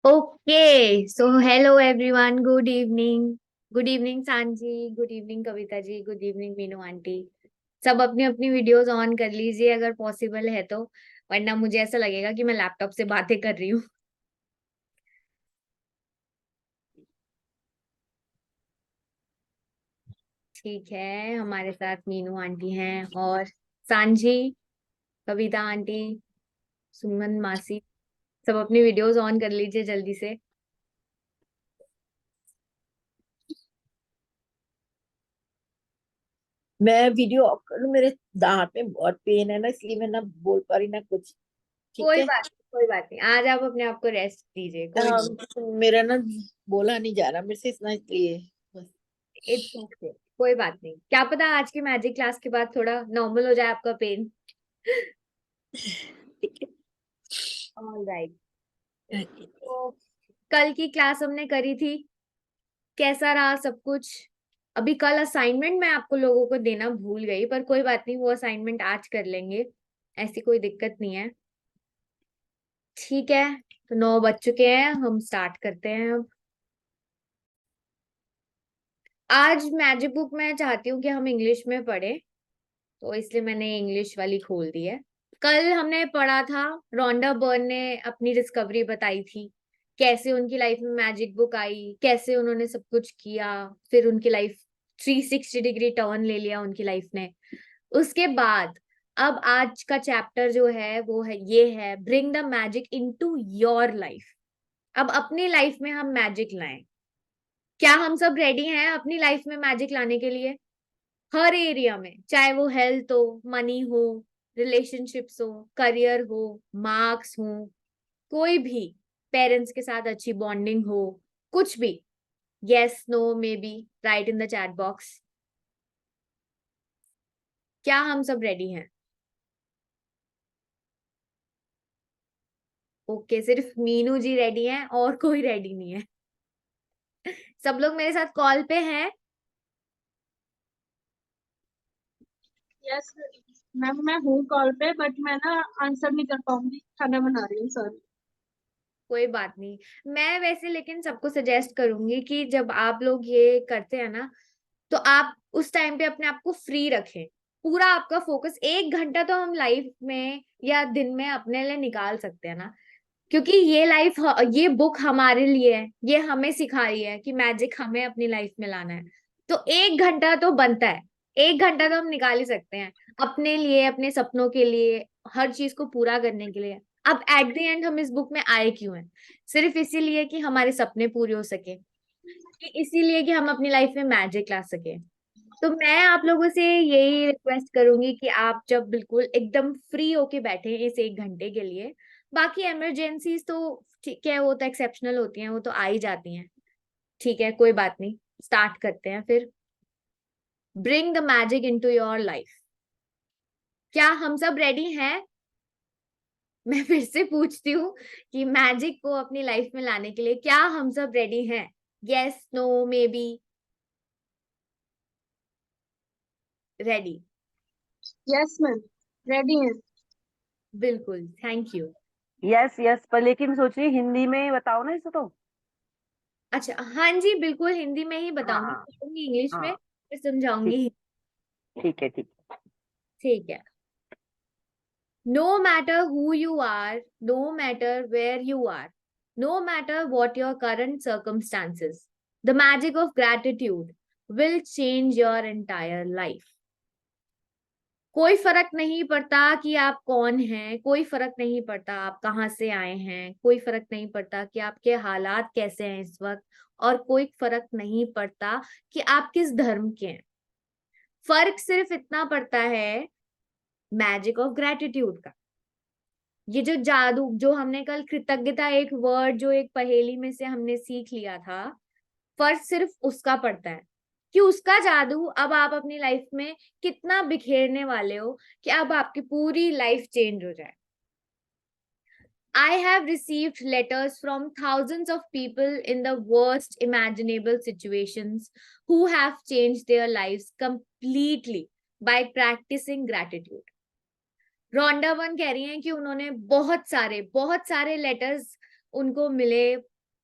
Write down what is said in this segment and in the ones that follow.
Okay so hello everyone, good evening. Good evening Sanchi, good evening Kavita ji, good evening Meenu aunty. सब अपनी अपनी videos on कर लीजिए अगर पॉसिबल है तो, वरना मुझे ऐसा लगेगा कि मैं लैपटॉप से बातें कर रही हूँ। ठीक है, हमारे साथ मीनू आंटी हैं और सांझी, कविता आंटी, सुमन मासी। सब अपनी वीडियोस ऑन कर लीजिए जल्दी से। मैं वीडियो ऑफ कर लूं? मेरे दांत में बहुत पेन है ना, इसलिए मैं ना बोल पा रही ना कुछ। ठीक कोई है। बात नहीं, कोई बात नहीं, आज आप अपने आप को रेस्ट दीजिए, कोई हाँ, मेरा ना बोला नहीं जा रहा मेरे से, इतना इसलिए बस। इट्स ओके, कोई बात नहीं। क्या पता आज की मैजिक क्लास के बाद थोड़ा नॉर्मल हो जाए आपका पेन। ठीक ऑल राइट। है। तो कल की क्लास हमने करी थी, कैसा रहा सब कुछ? अभी कल असाइनमेंट मैं आपको लोगों को देना भूल गई, पर कोई बात नहीं, वो असाइनमेंट आज कर लेंगे, ऐसी कोई दिक्कत नहीं है। ठीक है, तो 9 बज चुके हैं, हम स्टार्ट करते हैं अब। आज मैजिक बुक मैं चाहती हूँ कि हम इंग्लिश में पढ़े, तो इसलिए मैंने इंग्लिश वाली खोल दी है। कल हमने पढ़ा था, रोंडा बर्न ने अपनी डिस्कवरी बताई थी, कैसे उनकी लाइफ में मैजिक बुक आई, कैसे उन्होंने सब कुछ किया, फिर उनकी लाइफ 360 डिग्री टर्न ले लिया उनकी लाइफ ने। उसके बाद अब आज का चैप्टर जो है वो है, ये है bring the magic into your life. अब अपनी लाइफ में हम मैजिक लाएं। क्या हम सब रेडी हैं अपनी लाइफ में मैजिक लाने के लिए? हर एरिया में, चाहे वो हेल्थ हो, मनी हो, रिलेशनशिप्स हो, करियर हो, मार्क्स हो, कोई भी, पेरेंट्स के साथ अच्छी बॉन्डिंग हो, कुछ भी। Yes, no, maybe, write in the chat box. क्या हम सब रेडी हैं? ओके, सिर्फ मीनू जी रेडी हैं और कोई रेडी नहीं है। सब लोग मेरे साथ कॉल पे हैं। यस मैम, मैं हूँ कॉल पे, बट मैं ना आंसर नहीं कर पाऊंगी, खाना बना रही हूँ सर। कोई बात नहीं। मैं वैसे लेकिन सबको सजेस्ट करूंगी कि जब आप लोग ये करते हैं ना, तो आप उस टाइम पे अपने आप को फ्री रखें। पूरा आपका फोकस 1 घंटा तो हम लाइफ में या दिन में अपने लिए निकाल सकते हैं ना, क्योंकि ये लाइफ, ये बुक हमारे लिए है, ये हमें सिखा रही है कि मैजिक हमें अपनी लाइफ में लाना है। तो 1 घंटा तो बनता है, 1 घंटा तो हम निकाल ही सकते हैं अपने लिए, अपने सपनों के लिए, हर चीज को पूरा करने के लिए। अब एट द एंड हम इस बुक में आए क्यों हैं? सिर्फ इसीलिए कि हमारे सपने पूरे हो सके, कि इसीलिए कि हम अपनी लाइफ में मैजिक ला सके। तो मैं आप लोगों से यही रिक्वेस्ट करूंगी कि आप जब बिल्कुल एकदम फ्री होके बैठे इस 1 घंटे के लिए, बाकी इमरजेंसीज तो ठीक है, वो तो एक्सेप्शनल होती हैं, वो तो आ ही जाती हैं। ठीक है, कोई बात नहीं, स्टार्ट करते हैं फिर। Bring the magic into your life. क्या हम सब रेडी हैं? मैं फिर से पूछती हूँ कि मैजिक को अपनी लाइफ में लाने के लिए क्या हम सब रेडी हैं? Yes, no, maybe, ready? Yes ma'am, ready है। बिल्कुल, थैंक यू। यस यस, पर लेकिन सोच रही हिंदी में बताओ ना इसे तो। अच्छा, हाँ जी, बिल्कुल हिंदी में ही बताऊंगी, हाँ बताऊंगी इंग्लिश में हाँ। फिर ठीक, समझाऊंगी। ठीक है, ठीक। ठीक है। No matter who you are, no matter where you are, no matter what your current circumstances, the magic of gratitude will change your entire life. कोई फर्क नहीं पड़ता कि आप कौन हैं, कोई फर्क नहीं पड़ता आप कहाँ से आए हैं, कोई फर्क नहीं पड़ता कि आपके हालात कैसे हैं इस वक्त, और कोई फर्क नहीं पड़ता कि आप किस धर्म के हैं। फर्क सिर्फ इतना पड़ता है, मैजिक ऑफ ग्रेटिट्यूड का। ये जो जादू, जो हमने कल कृतज्ञता एक वर्ड, जो एक पहेली में से हमने सीख लिया था, फर्क सिर्फ उसका पड़ता है कि उसका जादू अब आप अपनी लाइफ में कितना बिखेरने वाले हो कि अब आपकी पूरी लाइफ चेंज हो जाए। I have received letters from thousands of people in the worst imaginable situations who have changed their lives completely by practicing gratitude. Rhonda वन कह रही हैं कि उन्होंने बहुत सारे लेटर्स उनको मिले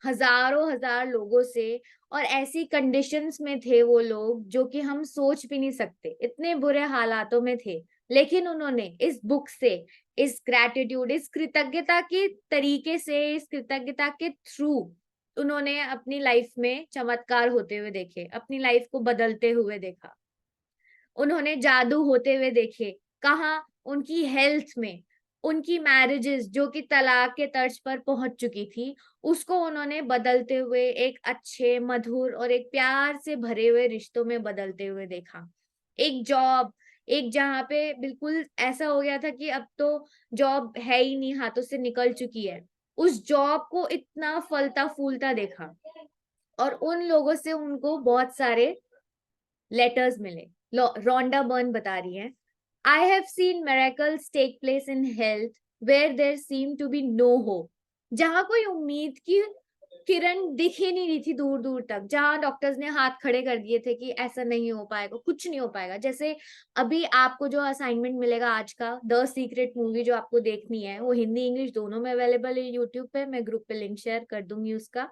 हजारों हजार लोगों से, और ऐसी कंडीशंस में थे वो लोग जो कि हम सोच भी नहीं सकते, इतने बुरे हालातों में थे। लेकिन उन्होंने इस बुक से, इस ग्रैटिट्यूड, इस कृतज्ञता के तरीके से, इस कृतज्ञता के थ्रू उन्होंने अपनी लाइफ में चमत्कार होते हुए देखे, अपनी लाइफ को बदलते हुए देखा, उन्होंने जादू होते हुए देखे। कहाँ? उनकी हेल्थ में, उनकी मैरिजेस जो कि तलाक के तर्ज पर पहुंच चुकी थी, उसको उन्होंने बदलते हुए एक अच्छे, मधुर और एक प्यार से भरे हुए रिश्तों में बदलते हुए देखा। एक जॉब, एक जहाँ पे बिल्कुल ऐसा हो गया था कि अब तो जॉब है ही नहीं, हाथों से निकल चुकी है, उस जॉब को इतना फलता फूलता देखा। और उन लोगों से उनको बहुत सारे लेटर्स मिले। रोंडा बर्न बता रही है, I have seen miracles take place in health where there seem to be no hope. जहां कोई उम्मीद की किरण दिख ही नहीं रही थी दूर दूर तक, जहां डॉक्टर्स ने हाथ खड़े कर दिए थे कि ऐसा नहीं हो पाएगा, कुछ नहीं हो पाएगा। जैसे अभी आपको जो असाइनमेंट मिलेगा आज का, द सीक्रेट मूवी जो आपको देखनी है, वो हिंदी इंग्लिश दोनों में अवेलेबल है यूट्यूब पे, मैं ग्रुप पे लिंक शेयर कर दूंगी उसका।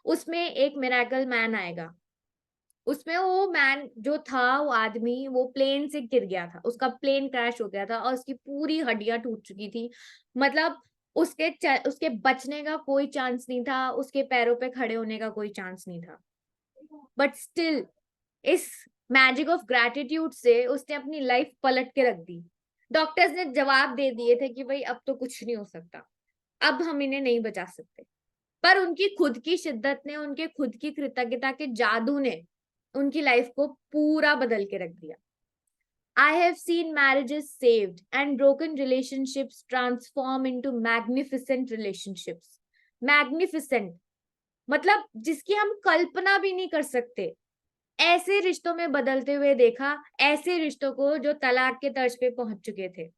उसमें एक मिरेकल मैन आएगा, उसमें वो मैन जो था, वो आदमी, वो प्लेन से गिर गया था, उसका प्लेन क्रैश हो गया था और उसकी पूरी हड्डियां टूट चुकी थी। मतलब उसके बचने का कोई चांस नहीं था, उसके पैरों पे खड़े होने का कोई चांस नहीं था। बट स्टिल इस मैजिक ऑफ ग्रैटिट्यूड से उसने अपनी लाइफ पलट के रख दी। डॉक्टर्स ने जवाब दे दिए थे कि भाई अब तो कुछ नहीं हो सकता, अब हम इन्हें नहीं बचा सकते। पर उनकी खुद की शिद्दत ने, उनके खुद की कृतज्ञता के जादू ने उनकी लाइफ को पूरा बदल के रख दिया। I have seen marriages saved and broken relationships transform into magnificent relationships. Magnificent मतलब जिसकी हम कल्पना भी नहीं कर सकते, ऐसे रिश्तों में बदलते हुए देखा, ऐसे रिश्तों को जो तलाक के तर्ज पे पहुंच चुके थे।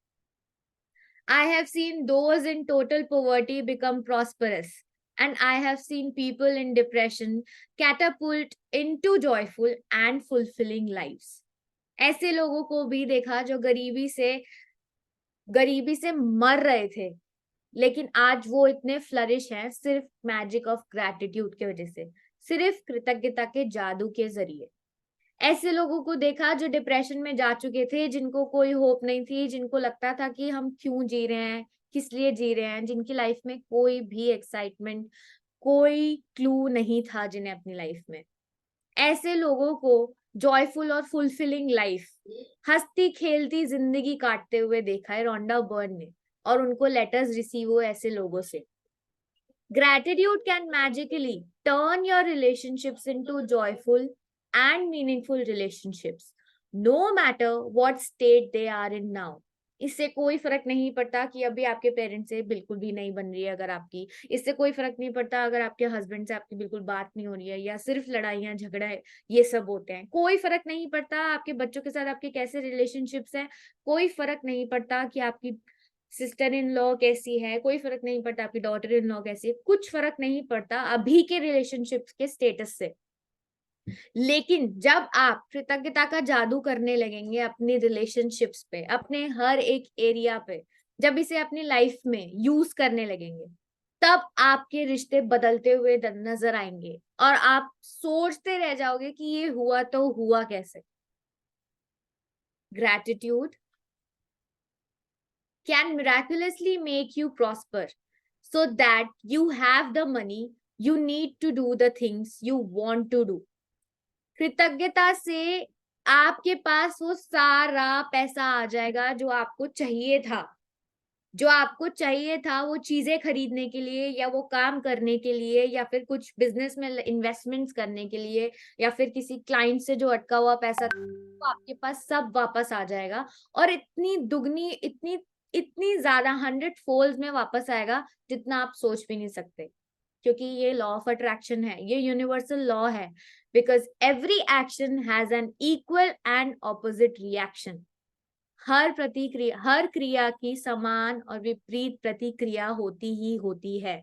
I have seen those in total poverty become prosperous, and I have seen people in depression catapult into joyful and fulfilling lives. ऐसे लोगों को भी देखा जो गरीबी से मर रहे थे, लेकिन आज वो इतने फ्लरिश हैं सिर्फ मैजिक ऑफ ग्रैटिट्यूड की वजह से, सिर्फ कृतज्ञता के जादू के जरिए। ऐसे लोगों को देखा जो डिप्रेशन में जा चुके थे, जिनको कोई होप नहीं थी, जिनको लगता था कि हम क्यों जी रहे हैं, किस लिए जी रहे हैं, जिनकी लाइफ में कोई भी एक्साइटमेंट, कोई क्लू नहीं था जिन्हें अपनी लाइफ में। ऐसे लोगों को जॉयफुल और फुलफिलिंग लाइफ, हंसती खेलती जिंदगी काटते हुए देखा है रोंडा बर्न ने, और उनको लेटर्स रिसीव हुए ऐसे लोगों से। Gratitude can magically turn your relationships into joyful and meaningful relationships, no matter what state they are in now. इससे कोई फर्क नहीं पड़ता कि अभी आपके पेरेंट्स से बिल्कुल भी नहीं बन रही है अगर आपकी, इससे कोई फर्क नहीं पड़ता अगर आपके हस्बैंड से आपकी बिल्कुल बात नहीं हो रही है, या सिर्फ लड़ाइयां झगड़े ये सब होते हैं। कोई फर्क नहीं पड़ता आपके बच्चों के साथ आपके कैसे रिलेशनशिप्स हैं, कोई फर्क नहीं पड़ता कि आपकी सिस्टर इन लॉ कैसी है, कोई फर्क नहीं पड़ता आपकी डॉटर इन लॉ कैसी है, कुछ फर्क नहीं पड़ता अभी के रिलेशनशिप्स के स्टेटस से। लेकिन जब आप कृतज्ञता का जादू करने लगेंगे अपनी रिलेशनशिप्स पे, अपने हर एक एरिया पे, जब इसे अपनी लाइफ में यूज करने लगेंगे, तब आपके रिश्ते बदलते हुए नजर आएंगे और आप सोचते रह जाओगे कि ये हुआ तो हुआ कैसे। Gratitude can miraculously make you prosper so that you have the money you need to do the things you want to do. कृतज्ञता से आपके पास वो सारा पैसा आ जाएगा जो आपको चाहिए था, जो आपको चाहिए था वो चीजें खरीदने के लिए, या वो काम करने के लिए, या फिर कुछ बिजनेस में इन्वेस्टमेंट्स करने के लिए, या फिर किसी क्लाइंट से जो अटका हुआ पैसा तो आपके पास सब वापस आ जाएगा। और इतनी दुगनी, इतनी ज्यादा 100 फोल्ड में वापस आएगा जितना आप सोच भी नहीं सकते, क्योंकि ये लॉ ऑफ अट्रैक्शन है, ये यूनिवर्सल लॉ है। Because every action has an equal and opposite reaction. हर क्रिया की समान और विपरीत प्रतिक्रिया होती ही होती है।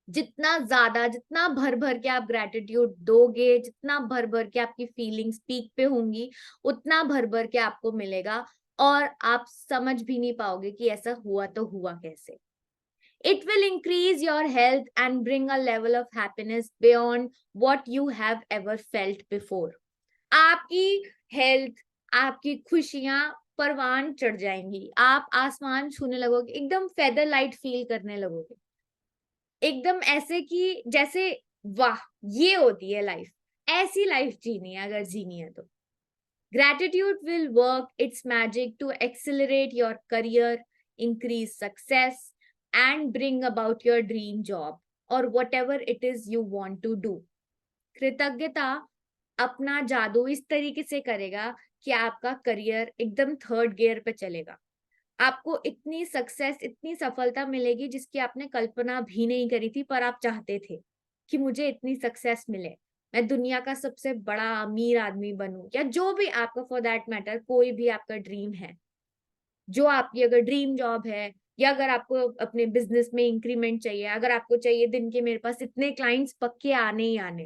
जितना भर भर के आप ग्रैटिट्यूड दोगे, जितना भर भर के आपकी फीलिंग्स पीक पे होंगी, उतना भर भर के आपको मिलेगा, और आप समझ भी नहीं पाओगे कि ऐसा हुआ तो हुआ कैसे। It will increase your health and bring a level of happiness beyond what you have ever felt before. आपकी हेल्थ, आपकी खुशियां परवान चढ़ जाएंगी, आप आसमान छूने लगोगे, एकदम फेदर लाइट फील करने लगोगे, एकदम ऐसे कि जैसे वाह ये होती है लाइफ, ऐसी लाइफ जीनी है अगर जीनी है तो। Gratitude will work its magic to accelerate your career, increase success, and bring about your dream job or whatever it is you want to do. कृतज्ञता अपना जादू इस तरीके से करेगा कि आपका करियर एकदम थर्ड गियर पे चलेगा। आपको इतनी सक्सेस, इतनी सफलता मिलेगी जिसकी आपने कल्पना भी नहीं करी थी, पर आप चाहते थे कि मुझे इतनी सक्सेस मिले, मैं दुनिया का सबसे बड़ा अमीर आदमी बनूं, या जो भी आपका फॉर दैट मैटर कोई भी आपका ड्रीम है, जो आपकी अगर ड्रीम जॉब है, या अगर आपको अपने बिजनेस में इंक्रीमेंट चाहिए, अगर आपको चाहिए दिन के मेरे पास इतने क्लाइंट्स पक्के आने ही आने,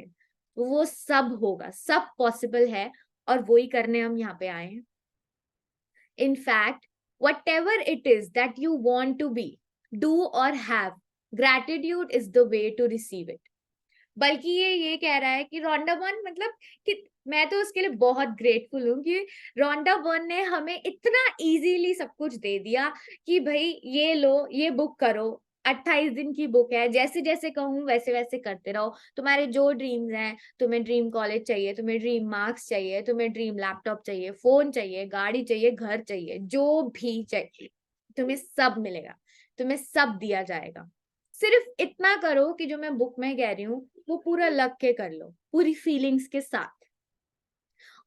तो वो सब होगा, सब पॉसिबल है, और वही करने हम यहाँ पे आए हैं। In fact, whatever it is that you want to be, do or have, gratitude is the way to receive it. बल्कि ये कह रहा है कि रोंडा बर्न, मतलब कि मैं तो उसके लिए बहुत ग्रेटफुल हूँ कि रोंडा बर्न ने हमें इतना इजीली सब कुछ दे दिया कि भाई ये लो, ये बुक करो, 28 दिन की बुक है, जैसे जैसे कहूँ वैसे वैसे करते रहो, तुम्हारे जो ड्रीम्स हैं, तुम्हें ड्रीम कॉलेज चाहिए, तुम्हें ड्रीम मार्क्स चाहिए, तुम्हें ड्रीम लैपटॉप चाहिए, फोन चाहिए, गाड़ी चाहिए, घर चाहिए, जो भी चाहिए तुम्हें सब मिलेगा, तुम्हें सब दिया जाएगा। सिर्फ इतना करो कि जो मैं बुक में कह रही हूँ वो पूरा लग के कर लो, पूरी फीलिंग्स के साथ।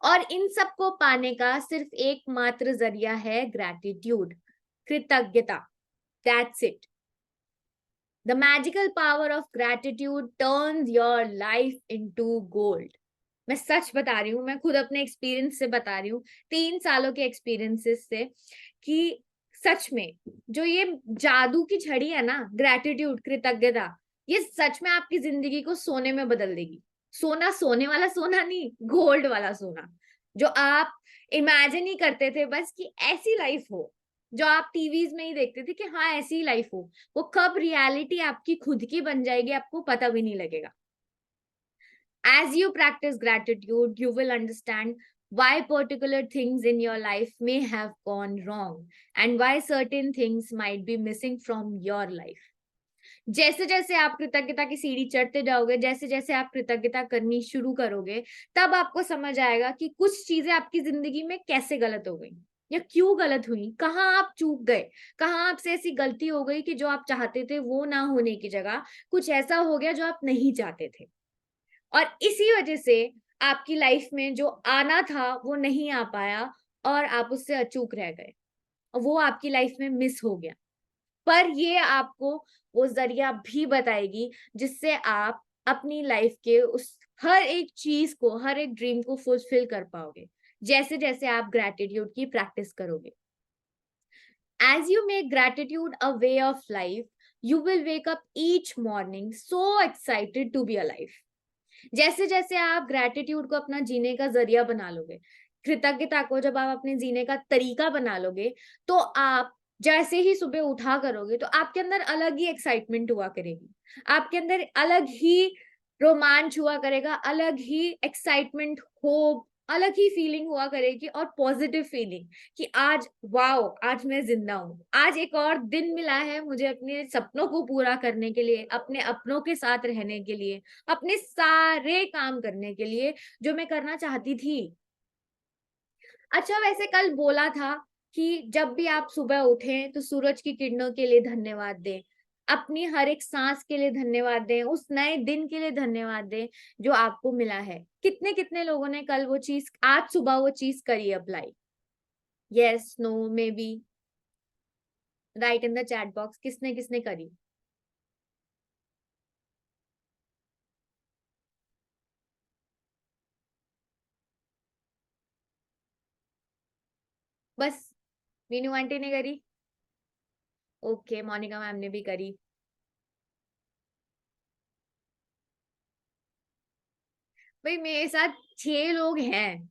और इन सब को पाने का सिर्फ एकमात्र जरिया है ग्रैटिट्यूड, कृतज्ञता। That's it. The magical power of gratitude turns your life into gold. मैं सच बता रही हूँ, मैं खुद अपने एक्सपीरियंस से बता रही हूँ, 3 सालों के एक्सपीरियंसेस से, कि सच में जो ये जादू की छड़ी है ना, ग्रैटिट्यूड, कृतज्ञता, ये सच में आपकी जिंदगी को सोने में बदल देगी। सोना, सोने वाला सोना नहीं, गोल्ड वाला सोना, जो आप इमेजिन ही करते थे बस कि ऐसी लाइफ हो, जो आप टीवीज में ही देखते थे कि हाँ ऐसी लाइफ हो, वो कब रियलिटी आपकी खुद की बन जाएगी आपको पता भी नहीं लगेगा। As you practice gratitude, you will understand why particular things in your life may have gone wrong and why certain things might be missing from your life. जैसे जैसे आप कृतज्ञता की सीढ़ी चढ़ते जाओगे, जैसे जैसे आप कृतज्ञता करनी शुरू करोगे, तब आपको समझ आएगा कि कुछ चीजें आपकी जिंदगी में कैसे गलत हो गई, या क्यों गलत हुई, कहाँ आप चूक गए, कहाँ आपसे ऐसी गलती हो गई कि जो आप चाहते थे वो ना होने की जगह कुछ ऐसा हो गया जो आप नहीं चाहते थे, और इसी वजह से आपकी लाइफ में जो आना था वो नहीं आ पाया और आप उससे अचूक रह गए, वो आपकी लाइफ में मिस हो गया। पर ये आपको वो जरिया भी बताएगी जिससे आप अपनी लाइफ के उस हर एक चीज को, हर एक ड्रीम को फुलफिल कर पाओगे, जैसे जैसे आप ग्रैटिट्यूड की प्रैक्टिस करोगे। As you make gratitude a way of life, you will wake up each morning so excited to be alive. जैसे जैसे आप ग्रैटिट्यूड को अपना जीने का जरिया बना लोगे, कृतज्ञता को जब आप अपने जीने का तरीका बना लोगे, तो आप जैसे ही सुबह उठा करोगे तो आपके अंदर अलग ही एक्साइटमेंट हुआ करेगी, आपके अंदर अलग ही रोमांच हुआ करेगा, अलग ही एक्साइटमेंट, होप, अलग ही फीलिंग हुआ करेगी, और पॉजिटिव फीलिंग कि आज वाओ, आज मैं जिंदा हूँ, आज एक और दिन मिला है मुझे अपने सपनों को पूरा करने के लिए, अपने अपनों के साथ रहने के लिए, अपने सारे काम करने के लिए जो मैं करना चाहती थी। अच्छा, वैसे कल बोला था कि जब भी आप सुबह उठें तो सूरज की किरणों के लिए धन्यवाद दें, अपनी हर एक सांस के लिए धन्यवाद दें, उस नए दिन के लिए धन्यवाद दें जो आपको मिला है। कितने कितने लोगों ने कल वो चीज, आज सुबह वो चीज करी apply? Yes, no, maybe, write in the chat box, किसने किसने करी? बस मीनू आंटी ने करी? ओके, मोनिका मैम ने भी करी। भाई मेरे साथ 6 लोग हैं,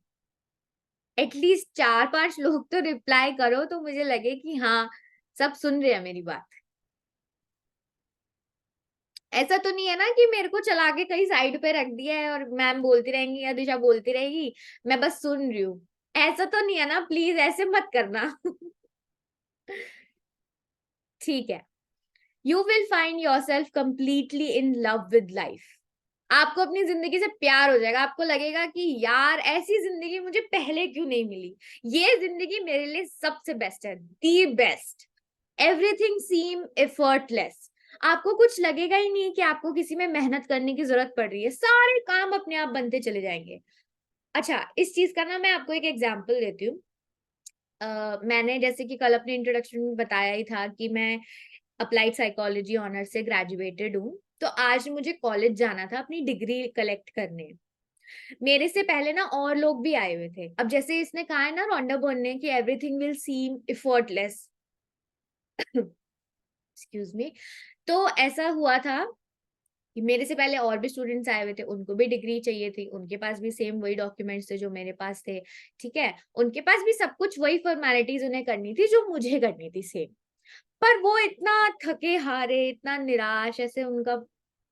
एटलीस्ट 4-5 लोग तो रिप्लाई करो तो मुझे लगे कि हाँ सब सुन रहे हैं मेरी बात। ऐसा तो नहीं है ना कि मेरे को चला के कहीं साइड पे रख दिया है और मैम बोलती रहेंगी या दिशा बोलती रहेगी, मैं बस सुन रही हूँ। ऐसा तो नहीं है ना, प्लीज ऐसे मत करना। ठीक है। You will find your self completely in love with life. आपको अपनी जिंदगी से प्यार हो जाएगा, आपको लगेगा कि यार ऐसी जिंदगी मुझे पहले क्यों नहीं मिली, ये जिंदगी मेरे लिए सबसे बेस्ट है, the best. Everything seem effortless. आपको कुछ लगेगा ही नहीं कि आपको किसी में मेहनत करने की जरूरत पड़ रही है, सारे काम अपने आप बनते चले जाएंगे। अच्छा, इस चीज का ना मैं आपको एक एग्जांपल देती हूँ। मैंने जैसे कि कल अपने इंट्रोडक्शन में बताया ही था कि मैं अप्लाइड साइकोलॉजी ऑनर से ग्रेजुएटेड हूँ। तो आज मुझे कॉलेज जाना था अपनी डिग्री कलेक्ट करने। मेरे से पहले ना और लोग भी आए हुए थे। अब जैसे इसने कहा है ना रोंडा बर्न ने कि everything will seam effortless, excuse me. तो ऐसा हुआ था कि मेरे से पहले और भी स्टूडेंट्स आए हुए थे, उनको भी डिग्री चाहिए थी, उनके पास भी सेम वही डॉक्यूमेंट्स थे जो मेरे पास थे। ठीक है, उनके पास भी सब कुछ वही फॉर्मेलिटीज उन्हें करनी थी जो मुझे करनी थी सेम। पर वो इतना थके हारे, इतना निराश, ऐसे उनका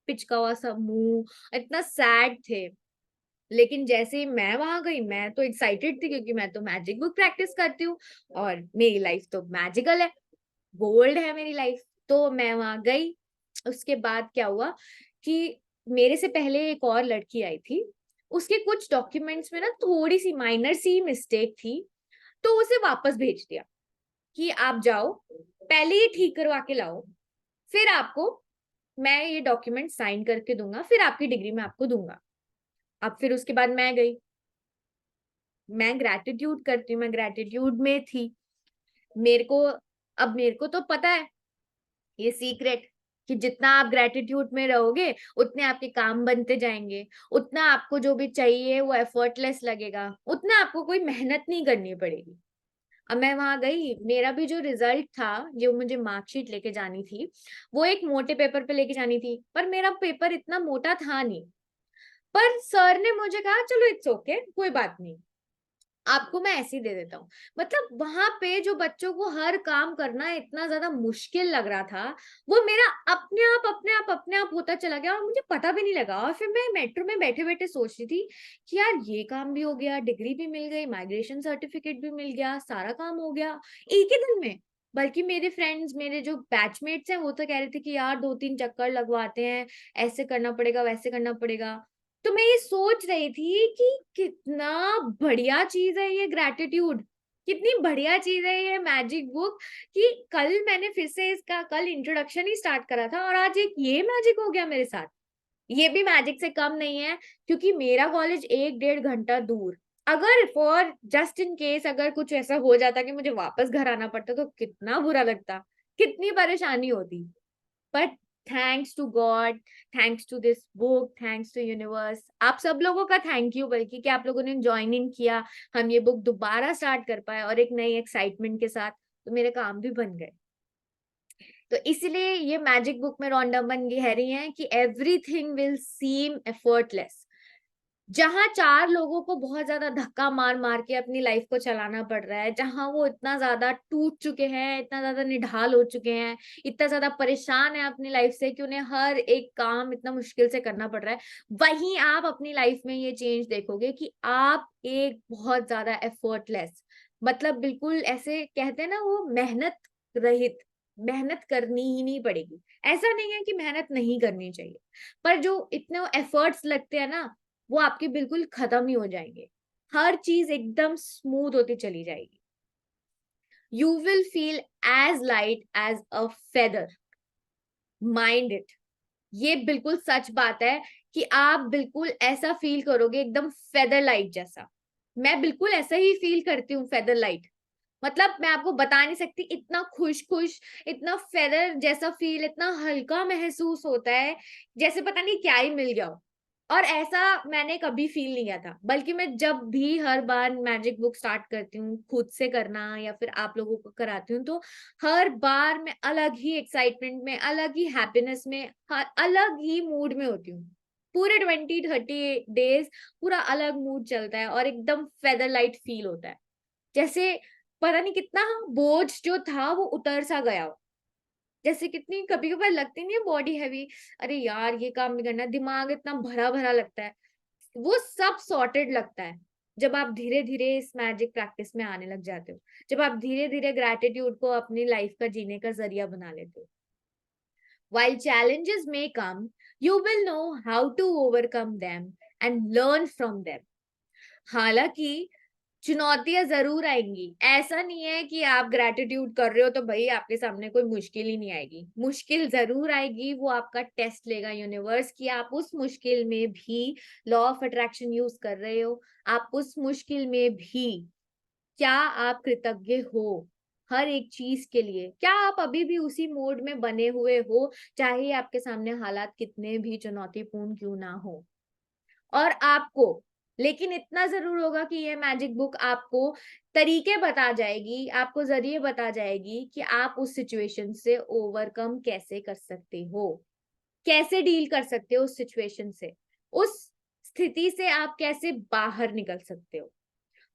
पिचका हुआ सा मुंह, इतना सैड थे। लेकिन जैसे ही मैं वहां गई, मैं तो एक्साइटेड थी क्योंकि मैं तो मैजिक बुक प्रैक्टिस करती हूँ और मेरी लाइफ तो मैजिकल है, गोल्ड है मेरी लाइफ। तो मैं वहां गई। उसके बाद क्या हुआ कि मेरे से पहले एक और लड़की आई थी, उसके कुछ डॉक्यूमेंट्स में ना थोड़ी सी माइनर सी मिस्टेक थी, तो उसे वापस भेज दिया कि आप जाओ, पहले ये ठीक करवा के लाओ, फिर आपको मैं ये डॉक्यूमेंट साइन करके दूंगा, फिर आपकी डिग्री मैं आपको दूंगा। अब फिर उसके बाद मैं गई, मैं ग्रैटिट्यूड करती हूँ, मैं ग्रैटिट्यूड में थी। मेरे को अब मेरे को तो पता है ये सीक्रेट कि जितना आप ग्रैटिट्यूड में रहोगे उतने आपके काम बनते जाएंगे, उतना आपको जो भी चाहिए वो एफर्टलेस लगेगा, उतना आपको कोई मेहनत नहीं करनी पड़ेगी। अब मैं वहां गई, मेरा भी जो रिजल्ट था, जो मुझे मार्कशीट लेके जानी थी, वो एक मोटे पेपर पे लेके जानी थी, पर मेरा पेपर इतना मोटा था नहीं। पर सर ने मुझे कहा चलो इट्स ओके, कोई बात नहीं, आपको मैं ऐसे ही दे देता हूँ। मतलब वहां पे जो बच्चों को हर काम करना इतना ज्यादा मुश्किल लग रहा था, वो मेरा अपने आप होता चला गया और मुझे पता भी नहीं लगा। और फिर मैं मेट्रो में बैठे बैठे सोच रही थी कि यार ये काम भी हो गया, डिग्री भी मिल गई, माइग्रेशन सर्टिफिकेट भी मिल गया, सारा काम हो गया एक ही दिन में। बल्कि मेरे फ्रेंड्स, मेरे जो बैचमेट्स हैं, वो तो कह रहे थे कि यार 2-3 चक्कर लगवाते हैं, ऐसे करना पड़ेगा, वैसे करना पड़ेगा। तो मैं ये सोच रही थी कि कितना बढ़िया चीज है ये ग्रैटिट्यूड, कितनी बढ़िया चीज है ये मैजिक बुक, कि कल मैंने फिर से इसका कल इंट्रोडक्शन ही स्टार्ट करा था और आज एक ये मैजिक हो गया मेरे साथ। ये भी मैजिक से कम नहीं है, क्योंकि मेरा कॉलेज 1-1.5 घंटा दूर। अगर फॉर जस्ट इन केस अगर कुछ ऐसा हो जाता कि मुझे वापस घर आना पड़ता तो कितना बुरा लगता, कितनी परेशानी होती। But thanks to God, thanks to this book, thanks to universe, आप सब लोगों का थैंक यू, बल्कि कि आप लोगों ने ज्वाइन इन किया, हम ये बुक दोबारा स्टार्ट कर पाए और एक नई एक्साइटमेंट के साथ, तो मेरे काम भी बन गए। तो इसलिए ये मैजिक बुक में रोंडा बन कह रही है कि एवरीथिंग विल सीम एफर्टलेस। जहां 4 लोगों को बहुत ज्यादा धक्का मार मार के अपनी लाइफ को चलाना पड़ रहा है, जहां वो इतना ज्यादा टूट चुके हैं, इतना ज्यादा निढाल हो चुके हैं, इतना ज्यादा परेशान है अपनी लाइफ से कि उन्हें हर एक काम इतना मुश्किल से करना पड़ रहा है, वहीं आप अपनी लाइफ में ये चेंज देखोगे कि आप एक बहुत ज्यादा एफर्टलेस, मतलब बिल्कुल ऐसे कहते हैं ना वो मेहनत रहित, मेहनत करनी ही नहीं पड़ेगी। ऐसा नहीं है कि मेहनत नहीं करनी चाहिए, पर जो इतने एफर्ट्स लगते हैं ना, वो आपके बिल्कुल खत्म ही हो जाएंगे, हर चीज एकदम स्मूथ होती चली जाएगी। You will feel as light as a feather, mind it. ये बिल्कुल सच बात है कि आप बिल्कुल ऐसा फील करोगे एकदम फेदर लाइट जैसा। मैं बिल्कुल ऐसा ही फील करती हूँ, फेदर लाइट। मतलब मैं आपको बता नहीं सकती, इतना खुश खुश, इतना फेदर जैसा फील, इतना हल्का महसूस होता है जैसे पता नहीं क्या ही मिल गया हो। और ऐसा मैंने कभी फील नहीं किया था, बल्कि मैं जब भी हर बार मैजिक बुक स्टार्ट करती हूँ खुद से करना या फिर आप लोगों को कराती हूँ, तो हर बार मैं अलग ही एक्साइटमेंट में, अलग ही हैप्पीनेस में, अलग ही मूड में होती हूँ। पूरे 20-30 डेज पूरा अलग मूड चलता है और एकदम फेदर लाइट फील होता है, जैसे पता नहीं कितना बोझ जो था वो उतर सा गया हो। जैसे कितनी कभी कभार लगती नहीं है बॉडी हैवी, अरे यार ये काम नहीं करना, दिमाग इतना भरा भरा लगता है, वो सब सॉर्टेड लगता है जब आप धीरे धीरे इस मैजिक प्रैक्टिस में आने लग जाते हो, जब आप धीरे धीरे ग्रैटिट्यूड को अपनी लाइफ का जीने का जरिया बना लेते हो. While challenges may come, you will know how to overcome them and learn from them. हालांकि चुनौतियां जरूर आएंगी, ऐसा नहीं है कि आप ग्रेटिट्यूड कर रहे हो तो भाई आपके सामने कोई मुश्किल ही नहीं आएगी, मुश्किल जरूर आएगी. वो आपका टेस्ट लेगा यूनिवर्स कि आप उस मुश्किल में भी लॉ ऑफ अट्रैक्शन यूज कर रहे हो, आप उस मुश्किल में भी क्या आप कृतज्ञ हो हर एक चीज के लिए, क्या आप अभी भी उसी मोड में बने हुए हो, चाहे आपके सामने हालात कितने भी चुनौतीपूर्ण क्यों ना हो. और आपको लेकिन इतना जरूर होगा कि ये मैजिक बुक आपको तरीके बता जाएगी, आपको जरिए बता जाएगी कि आप उस सिचुएशन से ओवरकम कैसे कर सकते हो, कैसे डील कर सकते हो उस सिचुएशन से, उस स्थिति से आप कैसे बाहर निकल सकते हो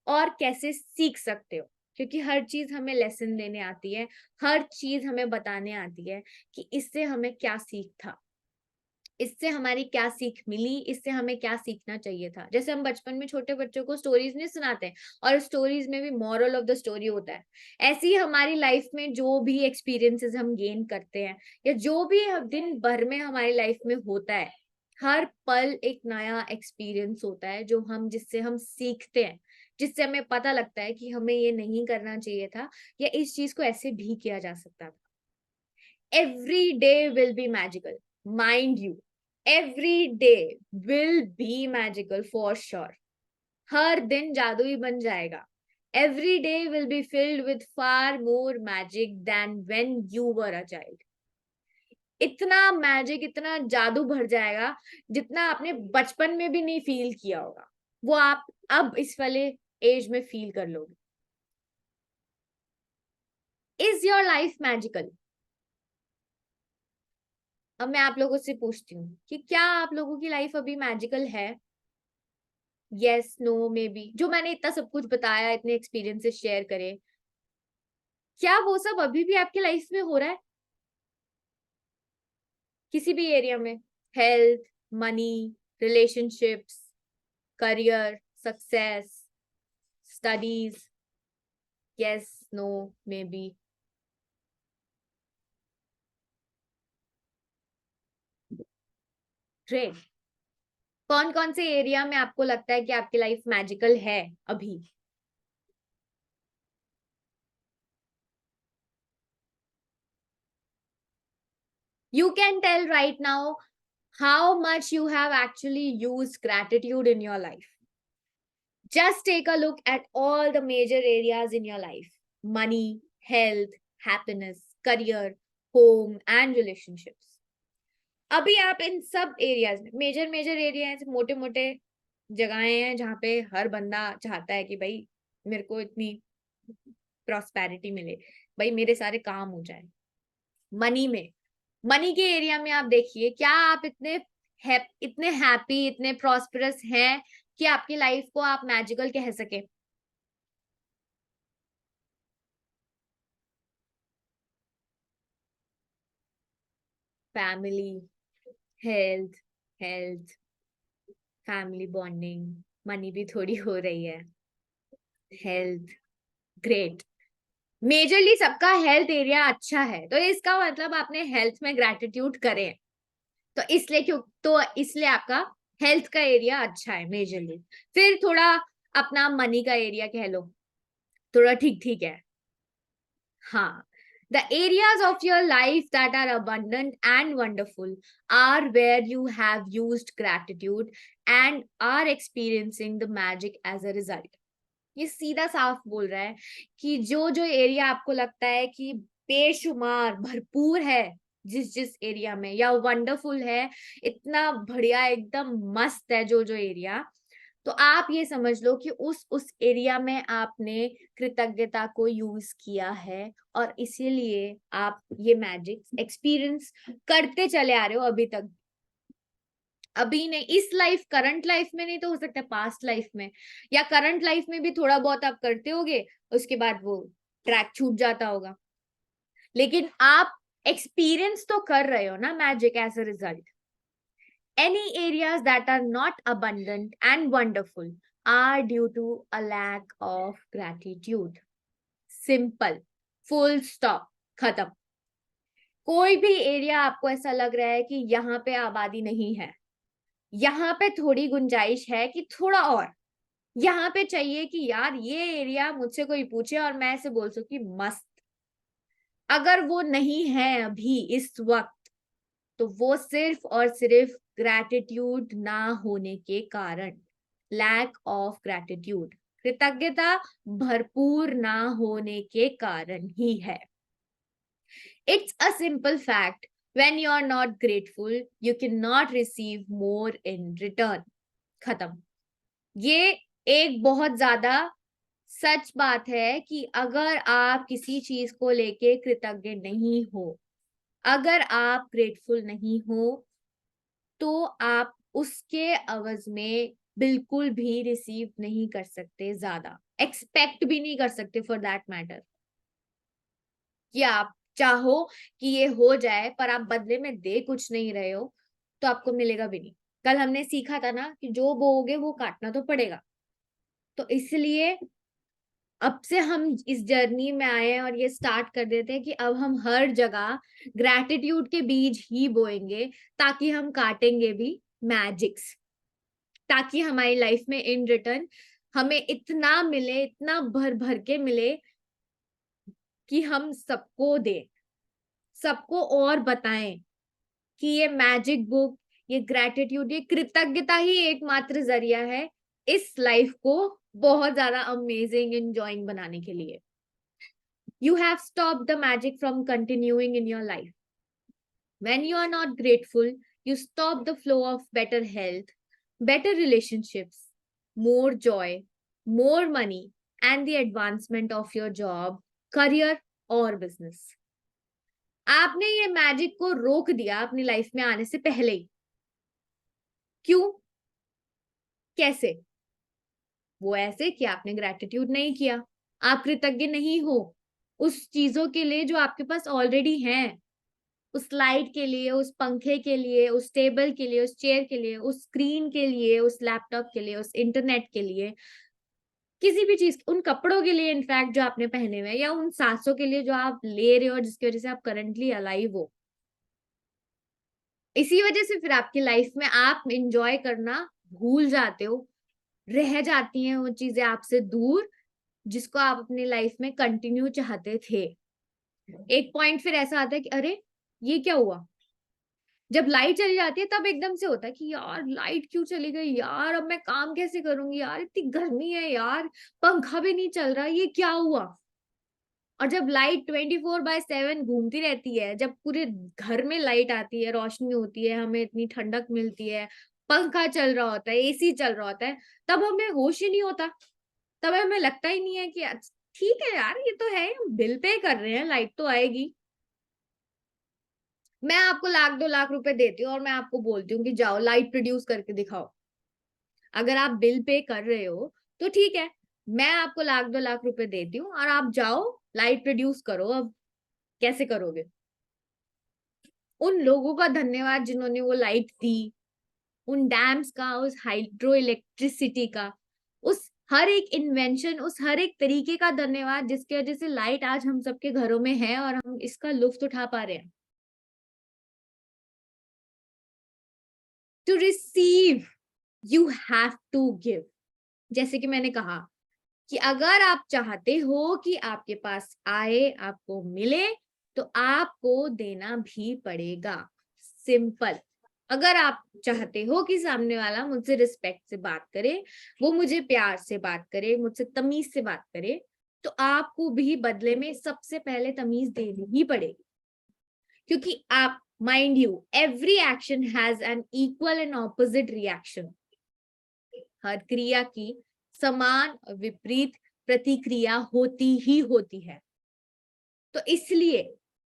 और कैसे सीख सकते हो. क्योंकि हर चीज हमें लेसन देने आती है, हर चीज हमें बताने आती है कि इससे हमें क्या सीख था, इससे हमारी क्या सीख मिली, इससे हमें क्या सीखना चाहिए था. जैसे हम बचपन में छोटे बच्चों को स्टोरीज नहीं सुनाते और स्टोरीज में भी मॉरल ऑफ द स्टोरी होता है, ऐसी ही हमारी लाइफ में जो भी एक्सपीरियंसेस हम गेन करते हैं या जो भी दिन भर में हमारी लाइफ में होता है, हर पल एक नया एक्सपीरियंस होता है जो हम जिससे हम सीखते हैं, जिससे हमें पता लगता है कि हमें ये नहीं करना चाहिए था या इस चीज को ऐसे भी किया जा सकता था. Every day will be magical, mind you, every day will be magical for sure. हर दिन जादुई बन जाएगा. Every day will be filled with far more magic than when you were a child. इतना मैजिक, इतना जादू भर जाएगा जितना आपने बचपन में भी नहीं फील किया होगा, वो आप अब इस वाले एज में फील कर लोगे. Is your life magical? अब मैं आप लोगों से पूछती हूँ कि क्या आप लोगों की लाइफ अभी मैजिकल है? Yes, no, maybe. जो मैंने इतना सब कुछ बताया, इतने एक्सपीरियंसेस शेयर करे, क्या वो सब अभी भी आपकी लाइफ में हो रहा है? किसी भी एरिया में, health, money, relationships, career, success, studies? Yes, no, maybe. Great. कौन कौन से एरिया में आपको लगता है कि आपकी लाइफ मैजिकल है अभी? You can tell right now how much you have actually used gratitude in your life. Just take a look at all the major areas in your life: money, health, happiness, career, home, and relationships. अभी आप इन सब areas में, major major areas, मोटे मोटे जगहें हैं जहाँ पे हर बंदा चाहता है कि भाई मेरे को इतनी प्रॉस्पेरिटी मिले, भाई मेरे सारे काम हो जाए. मनी में, मनी के एरिया में आप देखिए, क्या आप इतने हैप्पी, इतने प्रॉस्परस हैं कि आपकी लाइफ को आप मैजिकल कह सके? Family, health, health, family bonding, money भी थोड़ी हो रही है, हेल्थ, ग्रेट. मेजरली सबका हेल्थ एरिया अच्छा है, तो इसका मतलब आपने हेल्थ में ग्रेटिट्यूड करे, तो इसलिए आपका हेल्थ का एरिया अच्छा है मेजरली. फिर थोड़ा अपना मनी का एरिया कह लो, थोड़ा ठीक ठीक है. हाँ, the areas of your life that are abundant and wonderful are where you have used gratitude and are experiencing the magic as a result. ये सीधा साफ बोल रहा है कि जो जो एरिया आपको लगता है कि बेशुमार भरपूर है, जिस एरिया में, या वंडरफुल है, इतना बढ़िया, एकदम मस्त है जो जो एरिया, तो आप ये समझ लो कि उस एरिया में आपने कृतज्ञता को यूज किया है और इसीलिए आप ये मैजिक एक्सपीरियंस करते चले आ रहे हो अभी तक. अभी नहीं, इस लाइफ, करंट लाइफ में नहीं तो हो सकता है पास्ट लाइफ में, या करंट लाइफ में भी थोड़ा बहुत आप करते होगे, उसके बाद वो ट्रैक छूट जाता होगा. लेकिन आप एक्सपीरियंस तो कर रहे हो ना magic as a result. Any areas that are not abundant and wonderful are due to a lack of gratitude. Simple. Full stop. खत्म. कोई भी एरिया आपको ऐसा लग रहा है कि यहाँ पे आबादी नहीं है, यहाँ पे थोड़ी गुंजाइश है कि थोड़ा और, यहाँ पे चाहिए कि यार ये एरिया मुझसे कोई पूछे और मैं ऐसे बोल सकूं कि मस्त, अगर वो नहीं है अभी इस वक्त, तो वो सिर्फ और सिर्फ ग्रैटिट्यूड ना होने के कारण, लैक ऑफ ग्रैटिट्यूड, कृतज्ञता भरपूर ना होने के कारण ही है. It's a simple fact, when you are not grateful you can not receive more in return. खत्म. ये एक बहुत ज्यादा सच बात है कि अगर आप किसी चीज को लेके कृतज्ञ नहीं हो, अगर आप ग्रेटफुल नहीं हो, तो आप उसके अवज में बिल्कुल भी रिसीव नहीं कर सकते, ज्यादा एक्सपेक्ट भी नहीं कर सकते फॉर दैट मैटर, कि आप चाहो कि ये हो जाए पर आप बदले में दे कुछ नहीं रहे हो, तो आपको मिलेगा भी नहीं. कल हमने सीखा था ना कि जो बोओगे वो काटना तो पड़ेगा. तो इसलिए अब से हम इस जर्नी में आए हैं और ये स्टार्ट कर देते हैं कि अब हम हर जगह ग्रैटिट्यूड के बीज ही बोएंगे, ताकि हम काटेंगे भी मैजिक्स, ताकि हमारी लाइफ में इन रिटर्न हमें इतना मिले, इतना भर भर के मिले कि हम सबको दें, सबको और बताएं कि ये मैजिक बुक, ये ग्रैटिट्यूड, ये कृतज्ञता ही एकमात्र जरिया है इस लाइफ को बहुत ज्यादा अमेजिंग एंजॉइंग बनाने के लिए. You have stopped the magic from continuing in your life. When you are not grateful, you stop the flow of better health, better relationships, more joy, more money, and the advancement of your job, career और business. आपने ये magic को रोक दिया अपनी life में आने से पहले ही. क्यों? कैसे? वो ऐसे कि आपने ग्रैटिट्यूड नहीं किया, आप कृतज्ञ नहीं हो उस चीजों के लिए जो आपके पास ऑलरेडी हैं, उस लाइट के लिए, उस पंखे के लिए, उस टेबल के लिए, उस चेयर के लिए, उस स्क्रीन के लिए, उस लैपटॉप के लिए, उस इंटरनेट के लिए, किसी भी चीज, उन कपड़ों के लिए इनफैक्ट जो आपने पहने हुए, या उन सांसों के लिए जो आप ले रहे हो और जिसकी वजह से आप करंटली अलाइव हो. इसी वजह से फिर आपकी लाइफ में आप इंजॉय करना भूल जाते हो, रह जाती हैं वो चीजें आपसे दूर जिसको आप अपनी लाइफ में कंटिन्यू चाहते थे. एक पॉइंट फिर ऐसा आता है कि अरे ये क्या हुआ. जब लाइट चली जाती है तब एकदम से होता है कि यार लाइट क्यों चली गई, यार अब मैं काम कैसे करूंगी, यार इतनी गर्मी है, यार पंखा भी नहीं चल रहा, ये क्या हुआ. और जब लाइट 24/7 घूमती रहती है, जब पूरे घर में लाइट आती है, रोशनी होती है, हमें इतनी ठंडक मिलती है, पंखा चल रहा होता है, एसी चल रहा होता है, तब हमें होश ही नहीं होता. तब हमें लगता ही नहीं है कि ठीक है यार ये तो है, बिल पे कर रहे हैं, लाइट तो आएगी. मैं आपको 1,00,000-2,00,000 रुपए देती हूँ और मैं आपको बोलती हूँ कि जाओ लाइट प्रोड्यूस करके दिखाओ. अगर आप बिल पे कर रहे हो तो ठीक है, मैं आपको 1,00,000-2,00,000 रुपए देती हूँ और आप जाओ लाइट प्रोड्यूस करो. अब कैसे करोगे? उन लोगों का धन्यवाद जिन्होंने वो लाइट दी, उन डैम्स का, उस हाइड्रो इलेक्ट्रिसिटी का, उस हर एक इन्वेंशन, उस हर एक तरीके का धन्यवाद जिसकी वजह से लाइट आज हम सबके घरों में है और हम इसका लुत्फ उठा पा रहे हैं. To receive you have to give. जैसे कि मैंने कहा कि अगर आप चाहते हो कि आपके पास आए, आपको मिले, तो आपको देना भी पड़ेगा. सिंपल. अगर आप चाहते हो कि सामने वाला मुझसे रिस्पेक्ट से बात करे, वो मुझे प्यार से बात करे, मुझसे तमीज से बात करे, तो आपको भी बदले में सबसे पहले तमीज देनी ही पड़ेगी. क्योंकि आप, mind you, every action has an equal and opposite reaction. हर क्रिया की समान और विपरीत प्रतिक्रिया होती ही होती है. तो इसलिए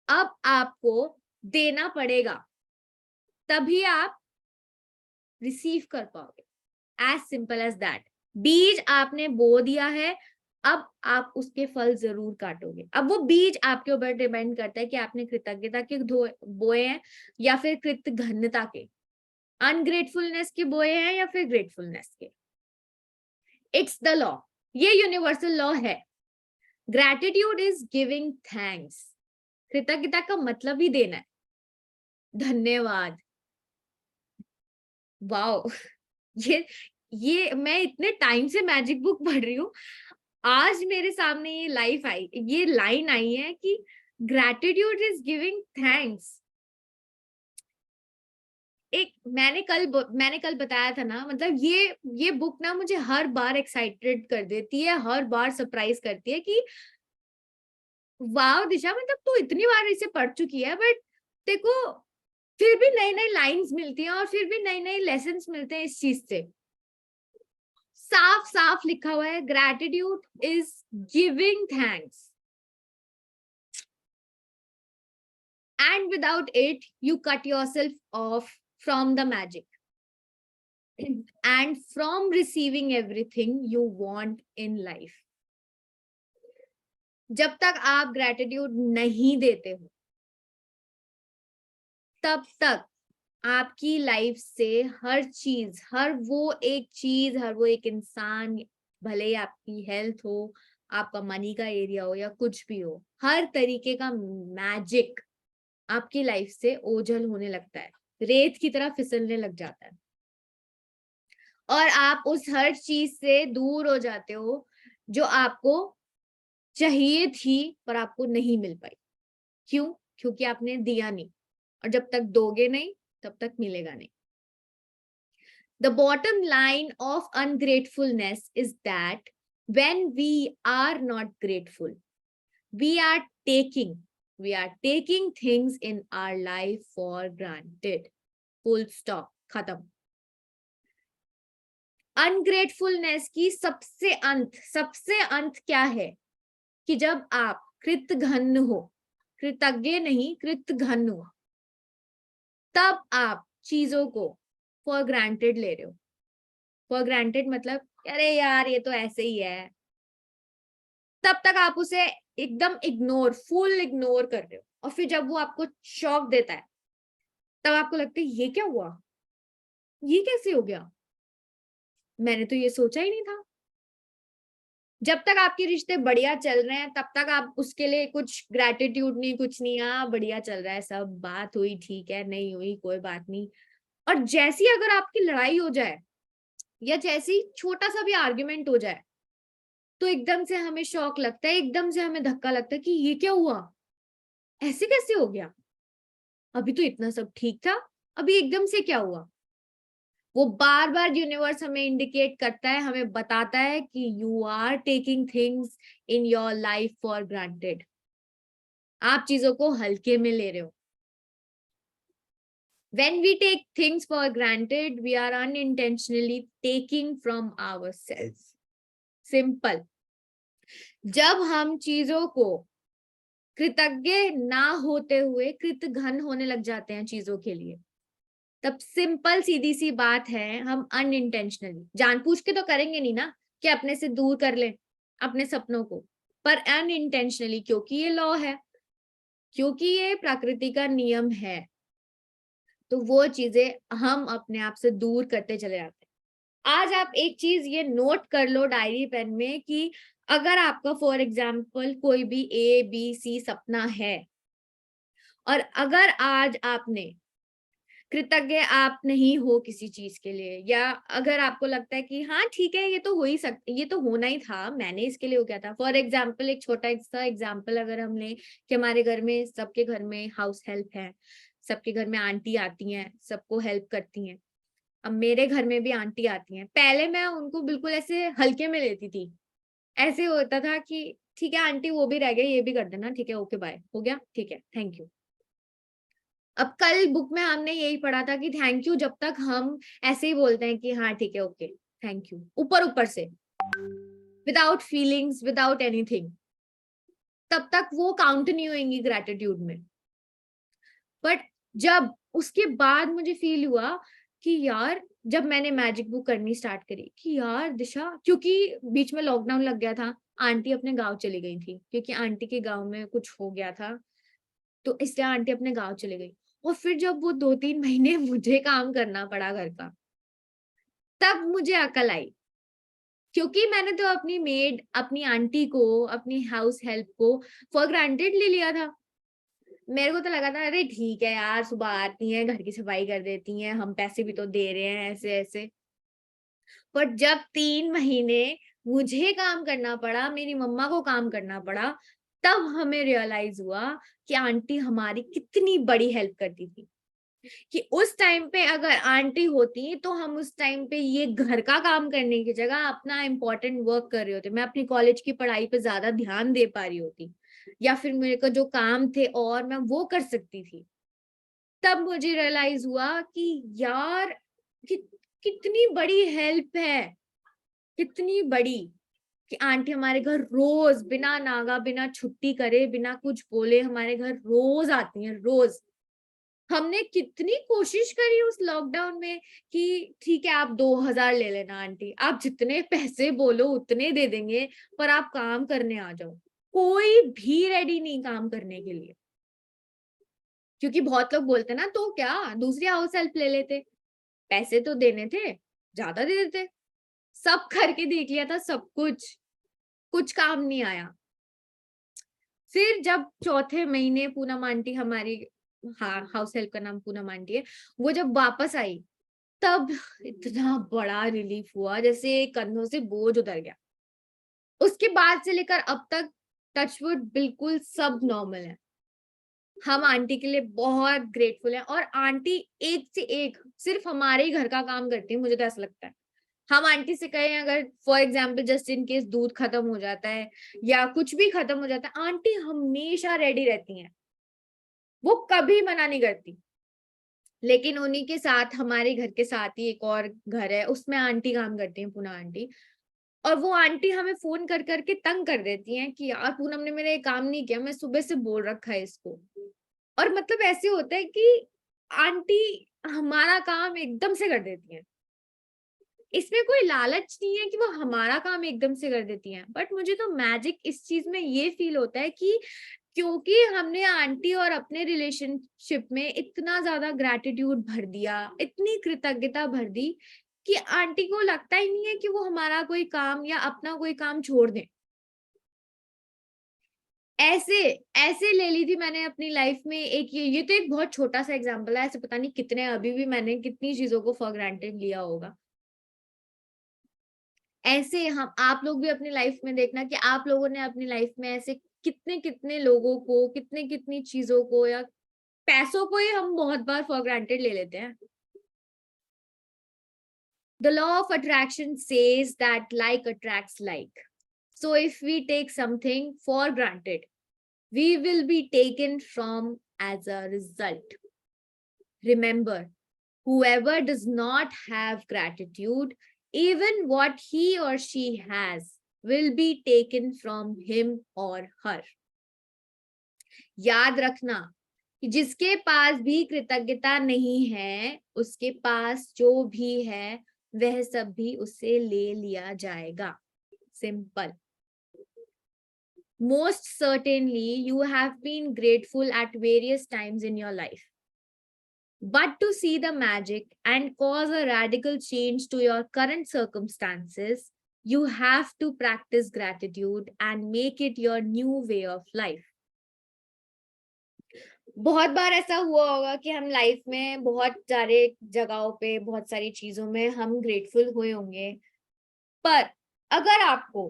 अब आपको देना पड़ेगा, तभी आप रिसीव कर पाओगे. As simple as that. बीज आपने बो दिया है, अब आप उसके फल जरूर काटोगे। अब वो बीज आपके ऊपर डिपेंड करता है कि आपने कृतज्ञता के बोए हैं या फिर कृतघ्नता के, अनग्रेटफुलनेस के बोए हैं या फिर ग्रेटफुलनेस के। इट्स द लॉ, ये यूनिवर्सल लॉ है। Gratitude is giving thanks. कृतज्ञता का मतलब ही देना है, धन्यवाद। वाओ ये मैं इतने टाइम से मैजिक बुक पढ़ रही हूँ, आज मेरे सामने ये लाइफ आई, ये लाइन आई है कि ग्रैटिट्यूड इज गिविंग थैंक्स। एक मैंने कल बताया था ना, मतलब ये बुक ना मुझे हर बार एक्साइटेड कर देती है, हर बार सरप्राइज करती है कि वाह दिशा, मतलब तू इतनी बार इसे पढ़ चुकी है बट देखो फिर भी नई नई लाइंस मिलती हैं और फिर भी नई नई लेसन्स मिलते हैं इस चीज से। साफ साफ लिखा हुआ है, gratitude is giving thanks and without it you cut yourself off from the magic and from receiving everything you want in life। जब तक आप ग्रैटिट्यूड नहीं देते हो तब तक आपकी लाइफ से हर चीज, हर वो एक इंसान, भले ही आपकी हेल्थ हो, आपका मनी का एरिया हो या कुछ भी हो, हर तरीके का मैजिक आपकी लाइफ से ओझल होने लगता है, रेत की तरह फिसलने लग जाता है और आप उस हर चीज से दूर हो जाते हो जो आपको चाहिए थी पर आपको नहीं मिल पाई। क्यों? क्योंकि आपने दिया नहीं, और जब तक दोगे नहीं तब तक मिलेगा नहीं। The bottom line of ungratefulness is that when we are not grateful, we are taking things in our life for granted. Full stop, खत्म। अनग्रेटफुलनेस की सबसे अंत क्या है कि जब आप कृतघ्न हो, कृतज्ञ नहीं कृतघ्न हो, तब आप चीजों को फॉर ग्रांटेड ले रहे हो। फॉर ग्रांटेड मतलब अरे यार ये तो ऐसे ही है, तब तक आप उसे एकदम फुल इग्नोर कर रहे हो। और फिर जब वो आपको शॉक देता है तब आपको लगता है ये क्या हुआ, ये कैसे हो गया, मैंने तो ये सोचा ही नहीं था। जब तक आपके रिश्ते बढ़िया चल रहे हैं तब तक आप उसके लिए कुछ ग्रैटिट्यूड नहीं, कुछ नहीं, हाँ बढ़िया चल रहा है सब, बात हुई ठीक है, नहीं हुई कोई बात नहीं। और जैसी अगर आपकी लड़ाई हो जाए या जैसी छोटा सा भी आर्ग्यूमेंट हो जाए तो एकदम से हमें शॉक लगता है, एकदम से हमें धक्का लगता है कि ये क्या हुआ, ऐसे कैसे हो गया, अभी तो इतना सब ठीक था, अभी एकदम से क्या हुआ। वो बार बार यूनिवर्स हमें इंडिकेट करता है, हमें बताता है कि you are taking things in your life for granted. आप चीजों को हल्के में ले रहे हो। When we take things for granted, we are unintentionally taking from ourselves. Simple. जब हम चीजों को कृतज्ञ ना होते हुए कृतघ्न होने लग जाते हैं चीजों के लिए, तब सिंपल सीधी सी बात है, हम अनइंटेंशनली, जानबूझ के तो करेंगे नहीं ना कि अपने से दूर कर ले अपने सपनों को, पर अनइंटेंशनली, क्योंकि ये लॉ है, क्योंकि ये प्रकृति का नियम है, तो वो चीजें हम अपने आप से दूर करते चले जाते हैं। आज आप एक चीज ये नोट कर लो डायरी पेन में कि अगर आपका फॉर एग्जाम्पल कोई भी ABC सपना है और अगर आज आपने कृतज्ञ आप नहीं हो किसी चीज के लिए, या अगर आपको लगता है कि हाँ ठीक है ये तो हो ही सकता, ये तो होना ही था, मैंने इसके लिए हो गया था। फॉर एग्जाम्पल एक छोटा सा एग्जाम्पल अगर हम लें कि हमारे घर में, सबके घर में हाउस हेल्प है, सबके घर में आंटी आती हैं, सबको हेल्प करती हैं। अब मेरे घर में भी आंटी आती हैं, पहले मैं उनको बिल्कुल ऐसे हल्के में लेती थी, ऐसे होता था कि ठीक है आंटी वो भी रह गए, ये भी कर देना, ठीक है ओके बाय, हो गया ठीक है थैंक यू। अब कल बुक में हमने यही पढ़ा था कि थैंक यू जब तक हम ऐसे ही बोलते हैं कि हाँ ठीक है ओके थैंक यू, ऊपर से, विदाउट फीलिंग्स, विदाउट एनीथिंग, तब तक वो काउंट नहीं होंगी ग्रैटिट्यूड में। बट जब उसके बाद मुझे फील हुआ कि यार, जब मैंने मैजिक बुक करनी स्टार्ट करी कि यार दिशा, क्योंकि बीच में लॉकडाउन लग गया था आंटी अपने गांव चली गई थी, क्योंकि आंटी के गांव में कुछ हो गया था, तो इसलिए आंटी अपने गांव चली गई। और फिर जब वो 2-3 महीने मुझे काम करना पड़ा घर का, तब मुझे अकल आई, क्योंकि मैंने तो अपनी मेड, अपनी आंटी को, अपनी हाउस हेल्प को फॉर ग्रांटेड ले लिया था। मेरे को तो लगा था अरे ठीक है यार, सुबह आती है, घर की सफाई कर देती हैं, हम पैसे भी तो दे रहे हैं, ऐसे ऐसे। पर जब 3 महीने मुझे काम करना पड़ा, मेरी मम्मा को काम करना पड़ा, तब हमें रियलाइज हुआ कि आंटी हमारी कितनी बड़ी हेल्प करती थी। कि उस टाइम पे अगर आंटी होती तो हम उस टाइम पे ये घर का काम करने की जगह अपना इम्पोर्टेंट वर्क कर रहे होते, मैं अपनी कॉलेज की पढ़ाई पे ज्यादा ध्यान दे पा रही होती, या फिर मेरे को जो काम थे और मैं वो कर सकती थी। तब मुझे रियलाइज हुआ कि यार कि, कितनी बड़ी हेल्प है, कितनी बड़ी, कि आंटी हमारे घर रोज बिना नागा, बिना छुट्टी करे, बिना कुछ बोले हमारे घर रोज आती हैं, रोज। हमने कितनी कोशिश करी उस लॉकडाउन में कि ठीक है आप 2,000 ले लेना आंटी, आप जितने पैसे बोलो उतने दे देंगे, पर आप काम करने आ जाओ। कोई भी रेडी नहीं काम करने के लिए, क्योंकि बहुत लोग बोलते ना तो क्या दूसरी हाउस हेल्प ले लेते, पैसे तो देने थे, ज्यादा दे देते। सब करके देख लिया था, सब कुछ, कुछ काम नहीं आया। फिर जब चौथे महीने पूनम आंटी हमारी, हाँ हाउस हेल्प का नाम पूनम आंटी है, वो जब वापस आई, तब इतना बड़ा रिलीफ हुआ, जैसे कंधों से बोझ उतर गया। उसके बाद से लेकर अब तक टचवुड बिल्कुल सब नॉर्मल है। हम आंटी के लिए बहुत ग्रेटफुल हैं, और आंटी एक से एक सिर्फ हमारे ही घर का काम करती है, मुझे तो ऐसा लगता है। हम आंटी से कहें अगर for example just in case दूध खत्म हो जाता है या कुछ भी खत्म हो जाता है, आंटी हमेशा रेडी रहती हैं, वो कभी मना नहीं करती। लेकिन उन्हीं के साथ हमारे घर के साथ ही एक और घर है, उसमें आंटी काम करती हैं, पूनम आंटी। और वो आंटी हमें फोन कर करके तंग कर देती हैं कि यार पूनम ने मेरा ये काम नहीं किया, मैं सुबह से बोल रखा है इसको। और मतलब ऐसे होता है कि आंटी हमारा काम एकदम से कर देती हैं, इसमें कोई लालच नहीं है कि वो हमारा काम एकदम से कर देती हैं। बट मुझे तो मैजिक इस चीज में ये फील होता है कि क्योंकि हमने आंटी और अपने रिलेशनशिप में इतना ज्यादा ग्रैटिट्यूड भर दिया, इतनी कृतज्ञता भर दी, कि आंटी को लगता ही नहीं है कि वो हमारा कोई काम या अपना कोई काम छोड़ दें। ऐसे ऐसे ले ली थी मैंने अपनी लाइफ में एक, ये तो एक बहुत छोटा सा एग्जांपल है, ऐसे पता नहीं कितने अभी भी मैंने कितनी चीजों को फॉर ग्रांटेड लिया होगा। ऐसे हम आप लोग भी अपनी लाइफ में देखना कि आप लोगों ने अपनी लाइफ में ऐसे कितने कितने लोगों को, कितने कितनी चीजों को, या पैसों को ही हम बहुत बार फॉर ग्रांटेड ले लेते हैं। The law of attraction says that like attracts like. So if we take something for granted, we will be taken from as a result. Remember, whoever does not have gratitude, even what he or she has, will be taken from him or her. याद रखना कि जिसके पास भी कृतज्ञता नहीं है, उसके पास जो भी है वह सब भी उससे ले लिया जाएगा। Simple. Most certainly you have been grateful at various times in your life. But to see the magic and cause a radical change to your current circumstances, you have to practice gratitude and make it your new way of life. बहुत बार ऐसा हुआ होगा कि हम life में बहुत सारे जगहों पे, बहुत सारी चीजों में हम ग्रेटफुल हुए होंगे, पर अगर आपको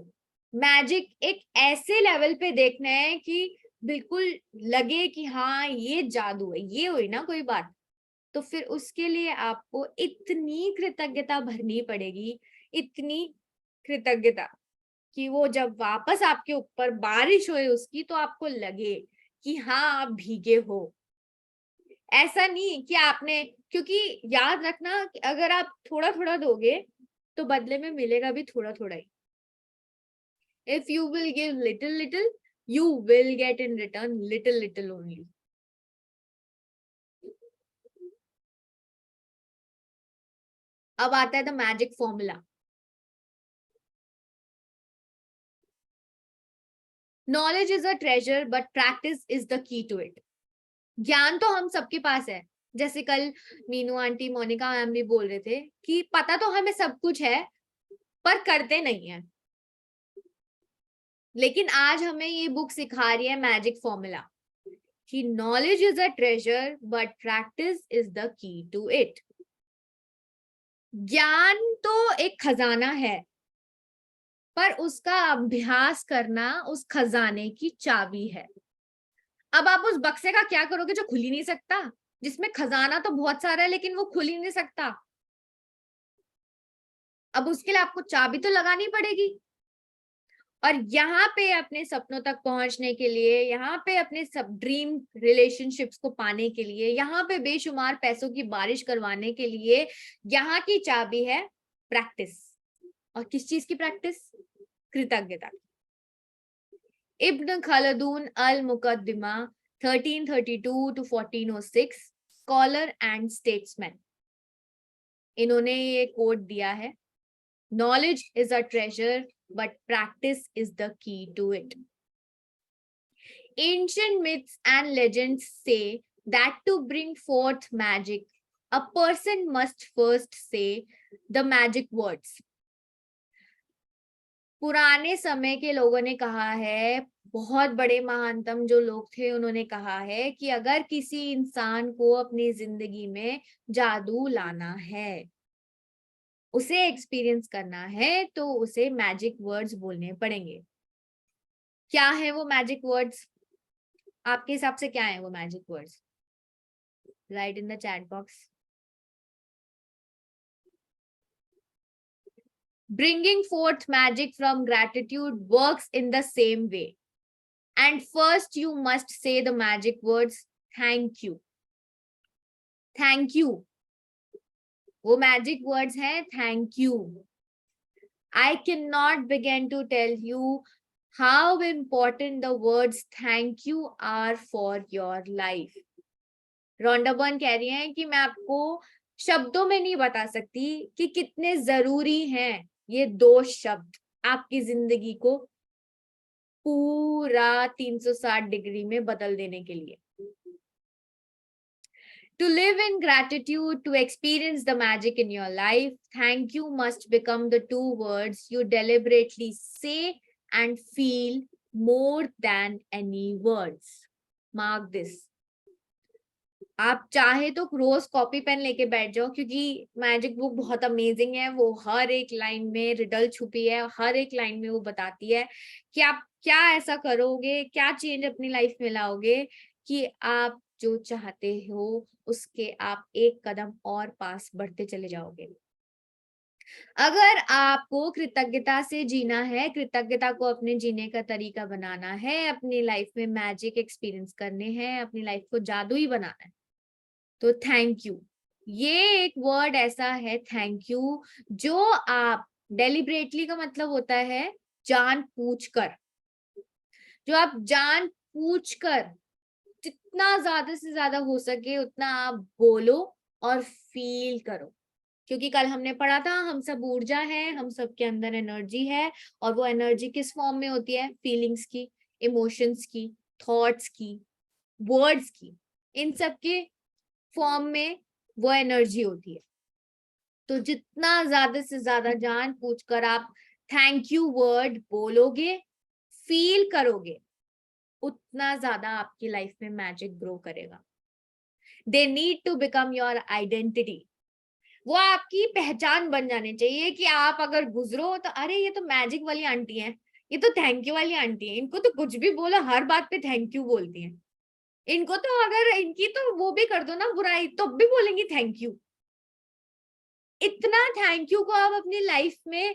मैजिक एक ऐसे लेवल पे देखना है कि बिल्कुल लगे कि हाँ ये जादू है, ये हुई ना कोई बात, तो फिर उसके लिए आपको इतनी कृतज्ञता भरनी पड़ेगी, इतनी कृतज्ञता कि वो जब वापस आपके ऊपर बारिश होए उसकी, तो आपको लगे कि हाँ आप भीगे हो। ऐसा नहीं कि आपने, क्योंकि याद रखना कि अगर आप थोड़ा थोड़ा दोगे तो बदले में मिलेगा भी थोड़ा थोड़ा ही। If you will give little little, you will get in return little little only. अब आता है the magic formula. Knowledge is a treasure but practice is the key to it. ज्ञान तो हम सबके पास है, जैसे कल मीनू आंटी, मोनिका मैम भी बोल रहे थे कि पता तो हमें सब कुछ है पर करते नहीं है। लेकिन आज हमें ये बुक सिखा रही है मैजिक फॉर्मूला कि knowledge is a treasure but practice is the key to it. ज्ञान तो एक खजाना है पर उसका अभ्यास करना उस खजाने की चाबी है। अब आप उस बक्से का क्या करोगे जो खुल ही नहीं सकता, जिसमें खजाना तो बहुत सारा है लेकिन वो खुल ही नहीं सकता। अब उसके लिए आपको चाबी तो लगानी पड़ेगी। और यहाँ पे अपने सपनों तक पहुंचने के लिए, यहाँ पे अपने सब ड्रीम रिलेशनशिप्स को पाने के लिए, यहाँ पे बेशुमार पैसों की बारिश करवाने के लिए यहाँ की चाबी है प्रैक्टिस। और किस चीज की प्रैक्टिस? कृतज्ञता। Ibn Khaldun Al Muqaddimah 1332 to 1406, scholar and statesman, इन्होंने ये कोट दिया है, knowledge is a treasure but practice is the key to it. Ancient myths and legends say that to bring forth magic, a person must first say the magic words. पुराने समय के लोगों ने कहा है, बहुत बड़े महानतम जो लोग थे उन्होंने कहा है कि अगर किसी इंसान को अपनी जिंदगी में जादू लाना है, उसे एक्सपीरियंस करना है, तो उसे मैजिक वर्ड्स बोलने पड़ेंगे। क्या है वो मैजिक वर्ड्स? आपके हिसाब से क्या है वो magic words? Right in the chat box. Bringing forth magic from gratitude works in the same way. And first you must say the magic words thank you. Thank you. वो magic words हैं thank you. I cannot begin to tell you how important the words thank you are for your life. Rhonda Byrne कह रही हैं कि मैं आपको शब्दों में नहीं बता सकती कि कितने जरूरी हैं ये दो शब्द आपकी जिंदगी को पूरा 360 डिग्री में बदल देने के लिए। To live in gratitude, to experience the magic in your life, thank you must become the two words you deliberately say and feel more than any words. Mark this. आप चाहे तो रोज कॉपी पेन लेके बैठ जाओ, क्योंकि magic book बहुत amazing है। वो हर एक लाइन में रिडल छुपी है, हर एक लाइन में वो बताती है कि आप क्या ऐसा करोगे, क्या चेंज अपनी लाइफ में लाओगे कि आप जो चाहते हो उसके आप एक कदम और पास बढ़ते चले जाओगे। अगर आपको कृतज्ञता से जीना है, कृतज्ञता को अपने जीने का तरीका बनाना है, अपनी लाइफ में मैजिक एक्सपीरियंस करने हैं, अपनी लाइफ को जादुई बनाना है, तो थैंक यू, ये एक वर्ड ऐसा है थैंक यू जो आप डेलिब्रेटली का मतलब होता है जान पूछकर, जो आप जान पूछकर जितना ज्यादा से ज्यादा हो सके उतना आप बोलो और फील करो। क्योंकि कल हमने पढ़ा था हम सब ऊर्जा है, हम सब के अंदर एनर्जी है, और वो एनर्जी किस फॉर्म में होती है? फीलिंग्स की, इमोशंस की, थॉट्स की, वर्ड्स की, इन सब के फॉर्म में वो एनर्जी होती है। तो जितना ज्यादा से ज्यादा जान पूछकर आप थैंक यू वर्ड बोलोगे, फील करोगे, उतना ज्यादा आपकी लाइफ में मैजिक ग्रो करेगा। They need to become your identity. वो आपकी पहचान बन जानी चाहिए कि आप अगर गुजरो तो अरे ये तो मैजिक वाली आंटी है, ये तो थैंक यू वाली आंटी है, इनको तो कुछ भी बोलो हर बात पे थैंक यू बोलती हैं, इनको तो अगर इनकी तो वो भी कर दो ना बुराई तो भी बोलेंगी थैंक यू। इतना थैंक यू को आप अपनी लाइफ में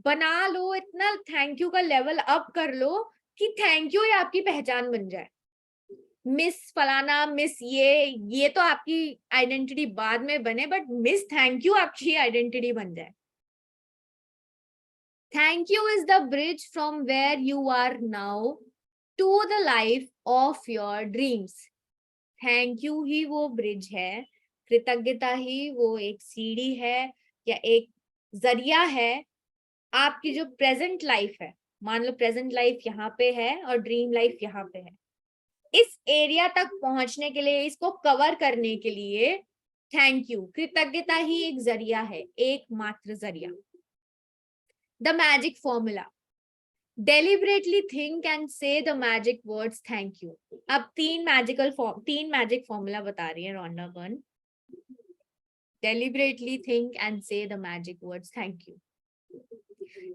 बना लो, इतना थैंक यू का लेवल अप कर लो कि थैंक यू ही आपकी पहचान बन जाए। मिस फलाना, मिस ये तो आपकी आइडेंटिटी बाद में बने, बट मिस थैंक यू आपकी आइडेंटिटी बन जाए। Thank you is the bridge from where you are now to the life of your dreams. Thank you ही वो ब्रिज है, कृतज्ञता ही वो एक सीढ़ी है या एक जरिया है आपकी जो प्रेजेंट लाइफ है मान लो प्रेजेंट लाइफ यहाँ पे है और ड्रीम लाइफ यहाँ पे है। इस एरिया तक पहुंचने के लिए, इसको कवर करने के लिए थैंक यू, कृतज्ञता ही एक जरिया है, एकमात्र जरिया। The magic formula, deliberately think and say the magic words thank you. अब तीन मैजिक फॉर्मूला बता रही है Rhonda Byrne. Deliberately think and say the magic words thank you.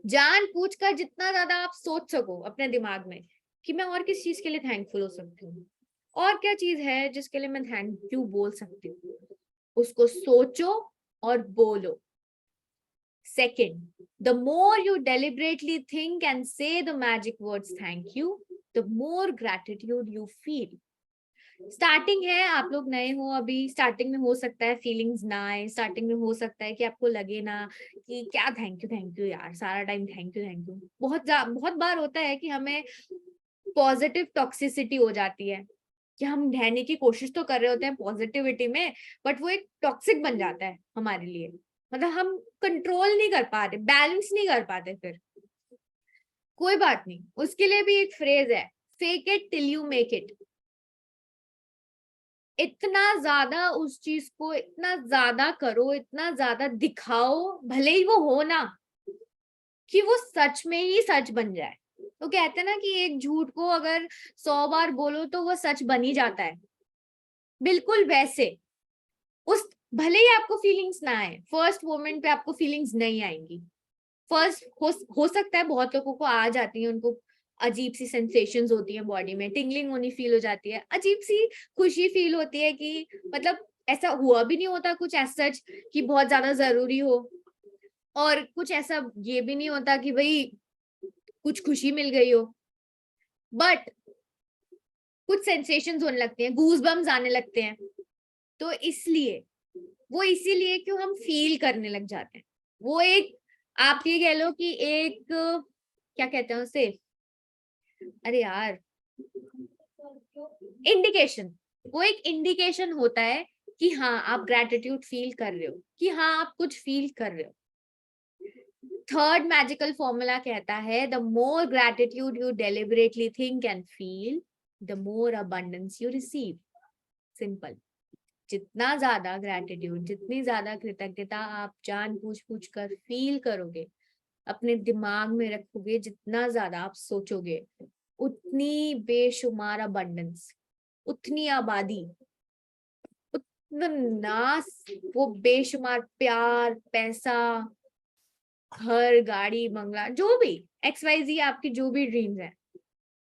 जान पूछ कर जितना ज्यादा आप सोच सको अपने दिमाग में कि मैं और किस चीज के लिए थैंकफुल हो सकती हूँ, और क्या चीज है जिसके लिए मैं थैंक यू बोल सकती हूँ, उसको सोचो और बोलो। Second, the more you deliberately think and say the magic words thank you, the more gratitude you feel. Starting है, आप लोग नए हो अभी, स्टार्टिंग में हो सकता है फीलिंग्स ना आए, स्टार्टिंग में हो सकता है कि आपको लगे ना कि क्या थैंक यू यार, सारा टाइम थैंक यू। बहुत बार होता है कि हमें पॉजिटिव टॉक्सिसिटी हो जाती है कि हम रहने की कोशिश तो कर रहे होते हैं पॉजिटिविटी में, बट वो एक टॉक्सिक बन जाता है हमारे लिए। मतलब हम कंट्रोल नहीं कर पाते, बैलेंस नहीं कर पाते। फिर कोई बात नहीं, उसके लिए भी एक फ्रेज है, fake it till you make it. इतना ज्यादा उस चीज को इतना ज्यादा करो, इतना ज्यादा दिखाओ, भले ही वो हो ना, कि वो सच में ही सच बन जाए। तो कहते हैं ना कि एक झूठ को अगर 100 बार बोलो तो वो सच बन ही जाता है। बिल्कुल वैसे उस, भले ही आपको फीलिंग्स ना आए, फर्स्ट मोमेंट पे आपको फीलिंग्स नहीं आएंगी। फर्स्ट हो सकता है बहुत लोगों को आ जाती है, उनको अजीब सी सेंसेशंस होती है बॉडी में, टिंगलिंग होनी फील हो जाती है, अजीब सी खुशी फील होती है कि मतलब ऐसा हुआ भी नहीं होता कुछ ऐसा सच कि बहुत ज्यादा जरूरी हो, और कुछ ऐसा ये भी नहीं होता कि भाई कुछ खुशी मिल गई हो, बट कुछ सेंसेशंस होने लगते हैं, गूज बम्स आने लगते हैं। तो इसलिए वो इसीलिए क्यों हम फील करने लग जाते हैं। वो एक, आप ये कह लो कि एक, क्या कहते हैं उसे, अरे यार, इंडिकेशन। वो एक इंडिकेशन होता है कि हाँ आप ग्रेटिट्यूड फील कर रहे हो, कि हाँ आप कुछ फील कर रहे हो। थर्ड मैजिकल फॉर्मूला कहता है, the more gratitude you deliberately think and feel, the more abundance you receive. Simple. जितना ज्यादा ग्रेटिट्यूड, जितनी ज्यादा कृतज्ञता आप जान पूछ कर फील करोगे, अपने दिमाग में रखोगे, जितना ज्यादा आप सोचोगे, उतनी बेशुमार अबंडेंस, उतनी आबादी, उतना वो बेशुमार प्यार, पैसा, घर, गाड़ी, बंगला, जो भी XYZ आपकी जो भी ड्रीम्स है,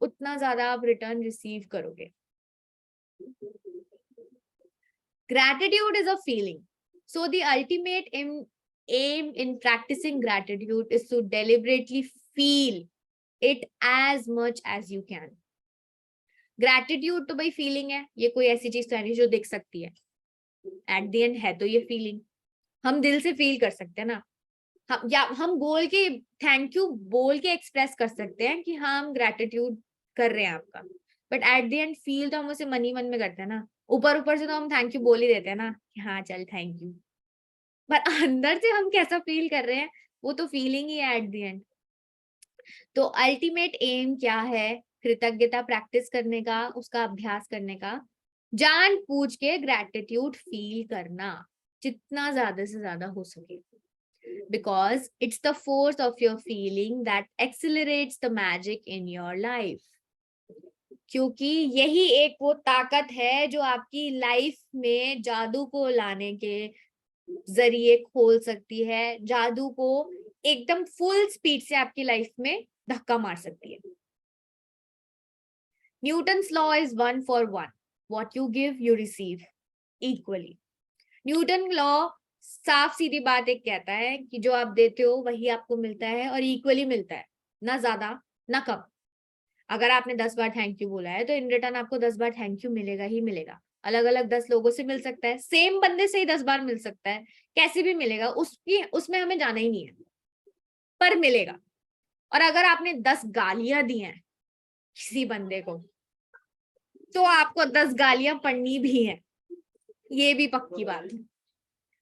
उतना ज्यादा आप रिटर्न रिसीव करोगे। Gratitude is a feeling. So the ultimate aim in practicing gratitude is to deliberately feel it as much as you can. Gratitude तो भाई फीलिंग है, ये कोई ऐसी चीज तो नहीं जो दिख सकती है। एट द एंड है तो ये फीलिंग, हम दिल से फील कर सकते हैं ना। हम बोल के थैंक यू बोल के एक्सप्रेस कर सकते हैं कि हाँ हम ग्रेटिट्यूड कर रहे हैं आपका, but at the end feel तो हम उसे मन ही मन में करते हैं ना। ऊपर से तो हम थैंक यू बोल ही देते हैं ना कि हाँ चल थैंक यू, पर अंदर से हम कैसा फील कर रहे हैं वो तो फीलिंग ही है एट द एंड। तो अल्टीमेट एम क्या है कृतज्ञता प्रैक्टिस करने का, उसका अभ्यास करने का, जान पूछ के ग्रेटिट्यूड फील करना जितना ज्यादा से ज्यादा हो सके, because it's the force of your feeling that accelerates the magic in your life. क्योंकि यही एक वो ताकत है जो आपकी लाइफ में जादू को लाने के जरिए खोल सकती है, जादू को एकदम फुल स्पीड से आपकी लाइफ में धक्का मार सकती है। Newton's law is 1 for 1, what you give you receive equally. Newton law साफ सीधी बात एक कहता है कि जो आप देते हो वही आपको मिलता है, और इक्वली मिलता है, ना ज्यादा ना कम। अगर आपने 10 बार थैंक यू बोला है तो इन रिटर्न आपको 10 बार थैंक यू मिलेगा ही मिलेगा। अलग अलग 10 लोगों से मिल सकता है, सेम बंदे से ही 10 बार मिल सकता है, कैसे भी मिलेगा, उसमें हमें जाना ही नहीं है, पर मिलेगा। और अगर आपने 10 गालियां दी हैं किसी बंदे को तो आपको 10 गालियां पढ़नी भी है, ये भी पक्की बात है।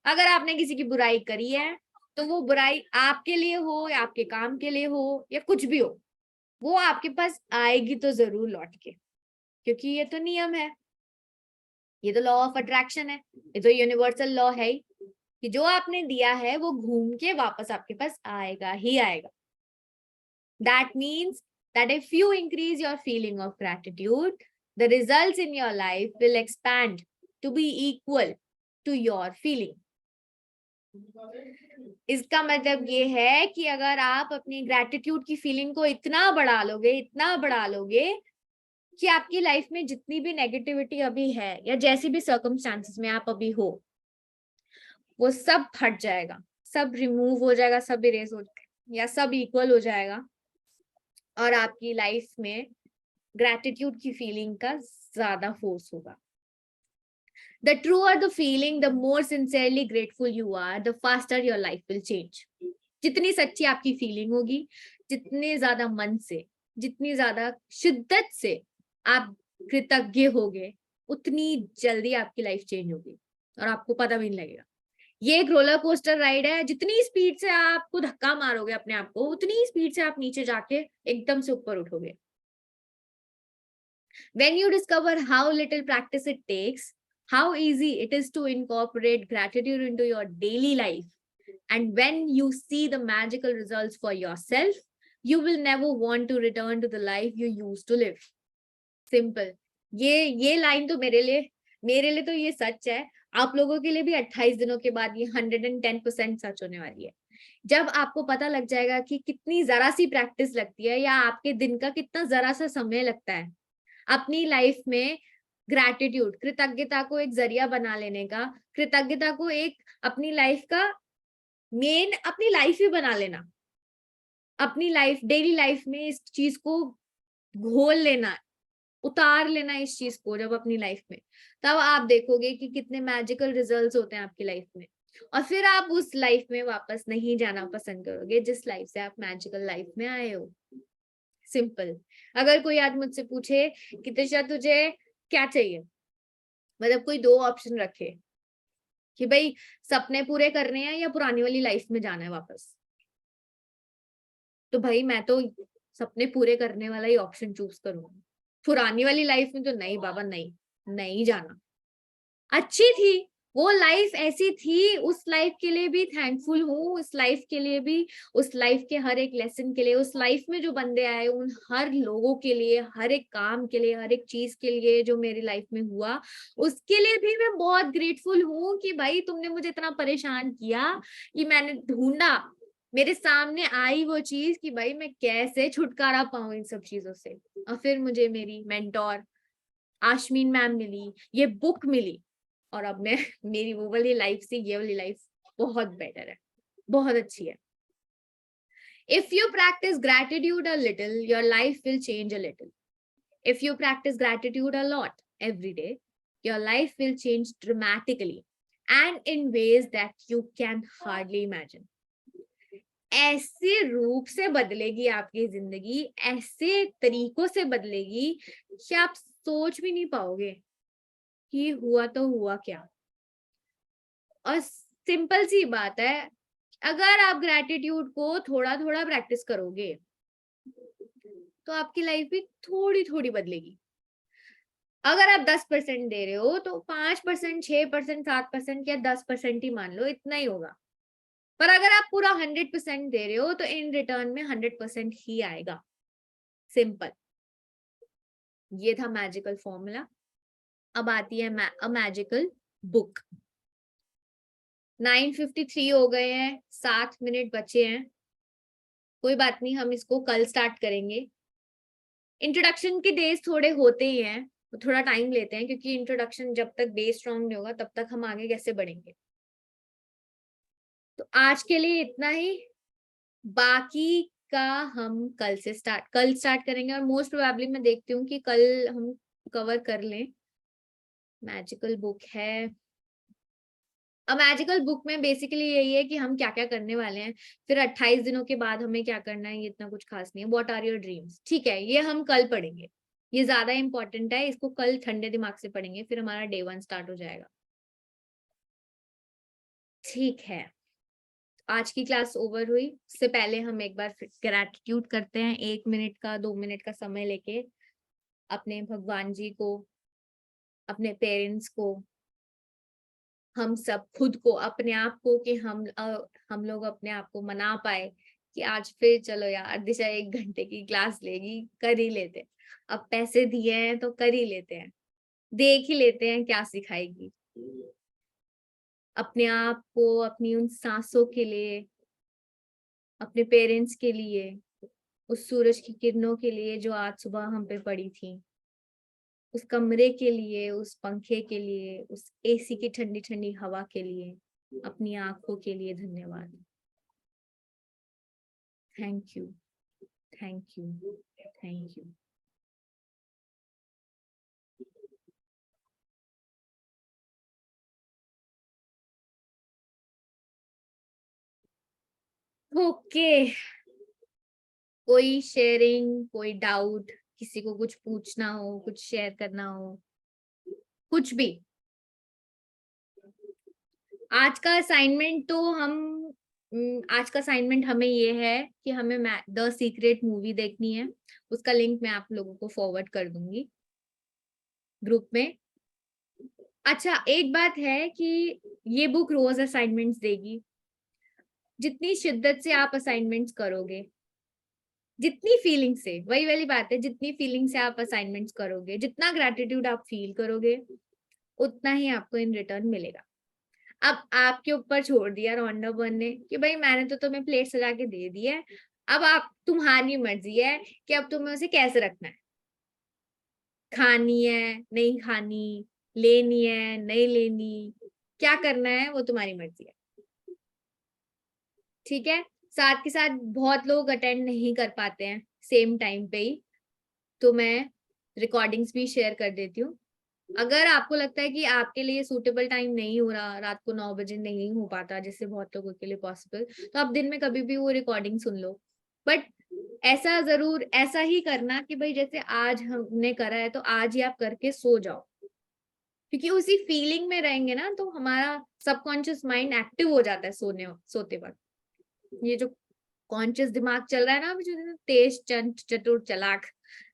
अगर आपने किसी की बुराई करी है तो वो बुराई आपके लिए हो या आपके काम के लिए हो या कुछ भी हो, वो आपके पास आएगी तो जरूर लौट के, क्योंकि ये तो नियम है, ये तो लॉ ऑफ अट्रैक्शन है, ये तो यूनिवर्सल लॉ है ही कि जो आपने दिया है वो घूम के वापस आपके पास आएगा ही आएगा. That means that if you increase your feeling of gratitude, the results in your life will expand to be equal to your feeling. इसका मतलब ये है कि अगर आप अपनी ग्रैटिट्यूड की फीलिंग को इतना बढ़ा लोगे कि आपकी लाइफ में जितनी भी नेगेटिविटी अभी है या जैसी भी सर्कमस्टांसेस में आप अभी हो, वो सब हट जाएगा, सब रिमूव हो जाएगा, सब इरेज हो जाएगा या सब इक्वल हो जाएगा, और आपकी लाइफ में ग्रैटिट्यूड की फीलिंग का ज्यादा फोर्स होगा. The truer the feeling, the more sincerely grateful you are, the faster your life will change. जितनी सच्ची आपकी फीलिंग होगी, जितने ज्यादा मन से, जितनी ज्यादा शिद्दत से आप कृतज्ञ होगे, उतनी जल्दी आपकी लाइफ चेंज होगी और आपको पता भी नहीं लगेगा. ये एक रोलर कोस्टर राइड है, जितनी स्पीड से आपको धक्का मारोगे अपने आप को, उतनी स्पीड से आप नीचे जाके एकदम से ऊपर उठोगे. When you discover how little practice it takes, how easy it is to incorporate gratitude into your daily life, and when you see the magical results for yourself, you will never want to return to the life you used to live. Simple. ये line तो मेरे लिए तो ये सच है, आप लोगों के लिए भी 28 दिनों के बाद ये 110% सच होने वाली है. जब आपको पता लग जाएगा कि कितनी जरा सी प्रैक्टिस लगती है या आपके दिन का कितना जरा सा समय लगता है अपनी लाइफ में ग्रैटिट्यूड, कृतज्ञता को एक जरिया बना लेने का, कृतज्ञता को एक अपनी लाइफ का मेन, अपनी लाइफ ही बना लेना, अपनी लाइफ, डेली लाइफ में इस चीज को घोल लेना, उतार लेना इस चीज को जब अपनी लाइफ में, तब आप देखोगे कि कितने मैजिकल रिजल्ट्स होते हैं आपकी लाइफ में. और फिर आप उस लाइफ में वापस नहीं जाना पसंद करोगे जिस लाइफ से आप मैजिकल लाइफ में आए हो. सिंपल. अगर कोई आज मुझसे पूछे कि त्रिशा तुझे क्या चाहिए, मतलब कोई दो ऑप्शन रखे कि भाई सपने पूरे करने हैं या पुरानी वाली लाइफ में जाना है वापस, तो भाई मैं तो सपने पूरे करने वाला ही ऑप्शन चूज करूंगी. पुरानी वाली लाइफ में तो नहीं बाबा, नहीं जाना. अच्छी थी वो लाइफ, ऐसी थी, उस लाइफ के लिए भी थैंकफुल हूँ, उस लाइफ के लिए भी, उस लाइफ के हर एक लेसन के लिए, उस लाइफ में जो बंदे आए उन हर लोगों के लिए, हर एक काम के लिए, हर एक चीज के लिए जो मेरी लाइफ में हुआ, उसके लिए भी मैं बहुत ग्रेटफुल हूँ कि भाई तुमने मुझे इतना परेशान किया कि मैंने ढूंढा, मेरे सामने आई वो चीज कि भाई मैं कैसे छुटकारा पाऊं इन सब चीजों से. और फिर मुझे मेरी मेंटोर आशमीन मैम मिली, ये बुक मिली, और अब मैं मेरी वो वाली लाइफ से ये वाली लाइफ बहुत बेटर है, बहुत अच्छी है. If you practice gratitude a little, your life will change a little. If you practice gratitude a lot every day, your life will change dramatically and in ways that you can hardly imagine. ऐसे रूप से बदलेगी आपकी जिंदगी, ऐसे तरीकों से बदलेगी कि आप सोच भी नहीं पाओगे कि हुआ तो हुआ क्या. और सिंपल सी बात है, अगर आप ग्रैटिट्यूड को थोड़ा थोड़ा प्रैक्टिस करोगे तो आपकी लाइफ भी थोड़ी थोड़ी बदलेगी. अगर आप 10% दे रहे हो तो 5%, 6%, 7% या 10% ही मान लो, इतना ही होगा. पर अगर आप पूरा 100% दे रहे हो तो इन रिटर्न में 100% ही आएगा. सिंपल. ये था मैजिकल फॉर्मूला. अब आती है अ मैजिकल बुक. 9:53 हो गए हैं, 7 मिनट बचे हैं. कोई बात नहीं, हम इसको कल स्टार्ट करेंगे. इंट्रोडक्शन के डेज थोड़े होते ही हैं, तो थोड़ा टाइम लेते हैं, क्योंकि इंट्रोडक्शन जब तक बेस स्ट्रॉन्ग नहीं होगा तब तक हम आगे कैसे बढ़ेंगे. तो आज के लिए इतना ही, बाकी का हम कल स्टार्ट करेंगे. और मोस्ट प्रोबेबली मैं देखती हूँ कि कल हम कवर कर लें. मैजिकल बुक है, मैजिकल बुक में बेसिकली यही है कि हम क्या क्या करने वाले हैं, फिर 28 दिनों के बाद हमें क्या करना है, ये इतना कुछ खास नहीं है. व्हाट आर योर ड्रीम्स, ठीक है, ये हम कल पढ़ेंगे, ये ज्यादा इंपॉर्टेंट है, इसको कल ठंडे दिमाग से पढ़ेंगे, फिर हमारा डे 1 स्टार्ट हो जाएगा. ठीक है, आज की क्लास ओवर हुई, उससे पहले हम एक बार ग्रैटिट्यूड करते हैं, 1 मिनट का 2 मिनट का समय लेके अपने भगवान जी को, अपने पेरेंट्स को, हम सब खुद को, अपने आप को, कि हम लोग अपने आप को मना पाए कि आज फिर चलो यार दिशा 1 घंटे की क्लास लेगी, कर ही लेते हैं। अब पैसे दिए हैं तो कर ही लेते हैं, देख ही लेते हैं क्या सिखाएगी। अपने आप को, अपनी उन सांसों के लिए, अपने पेरेंट्स के लिए, उस सूरज की किरणों के लिए जो आज सुबह हम पे पड़ी थी, उस कमरे के लिए, उस पंखे के लिए, उस एसी की ठंडी ठंडी हवा के लिए, अपनी आंखों के लिए धन्यवाद। Thank you, thank you, thank you. Okay, कोई शेयरिंग, कोई डाउट, किसी को कुछ पूछना हो, कुछ शेयर करना हो, कुछ भी। आज का असाइनमेंट तो आज का असाइनमेंट हमें ये है कि हमें द सीक्रेट मूवी देखनी है। उसका लिंक मैं आप लोगों को फॉरवर्ड कर दूंगी ग्रुप में। अच्छा, एक बात है कि ये बुक रोज असाइनमेंट्स देगी। जितनी शिद्दत से आप असाइनमेंट्स करोगे, जितनी फीलिंग से, वही वाली बात है, जितनी फीलिंग से आप असाइनमेंट्स करोगे, जितना ग्रेटिट्यूड आप फील करोगे, उतना ही आपको इन रिटर्न मिलेगा। अब आपके ऊपर छोड़ दिया रौंडा बन ने कि भाई मैंने तो तुम्हें प्लेट सजा के दे दी है, अब आप, तुम्हारी मर्जी है कि अब तुम्हें उसे कैसे रखना है, खानी है नहीं खानी, लेनी है नहीं लेनी, क्या करना है वो तुम्हारी मर्जी है। ठीक है, साथ के साथ बहुत लोग अटेंड नहीं कर पाते हैं सेम टाइम पे ही, तो मैं रिकॉर्डिंग्स भी शेयर कर देती हूँ। अगर आपको लगता है कि आपके लिए सूटेबल टाइम नहीं हो रहा, रात को 9 बजे नहीं हो पाता, जिससे बहुत लोगों के लिए पॉसिबल, तो आप दिन में कभी भी वो रिकॉर्डिंग सुन लो। बट ऐसा जरूर, ऐसा ही करना कि भाई जैसे आज हमने करा है तो आज ही आप करके सो जाओ, क्योंकि उसी फीलिंग में रहेंगे ना तो हमारा सबकॉन्शियस माइंड एक्टिव हो जाता है सोते वक्त। ये जो कॉन्शियस दिमाग चल रहा है ना, जो तेज चतुर चालाक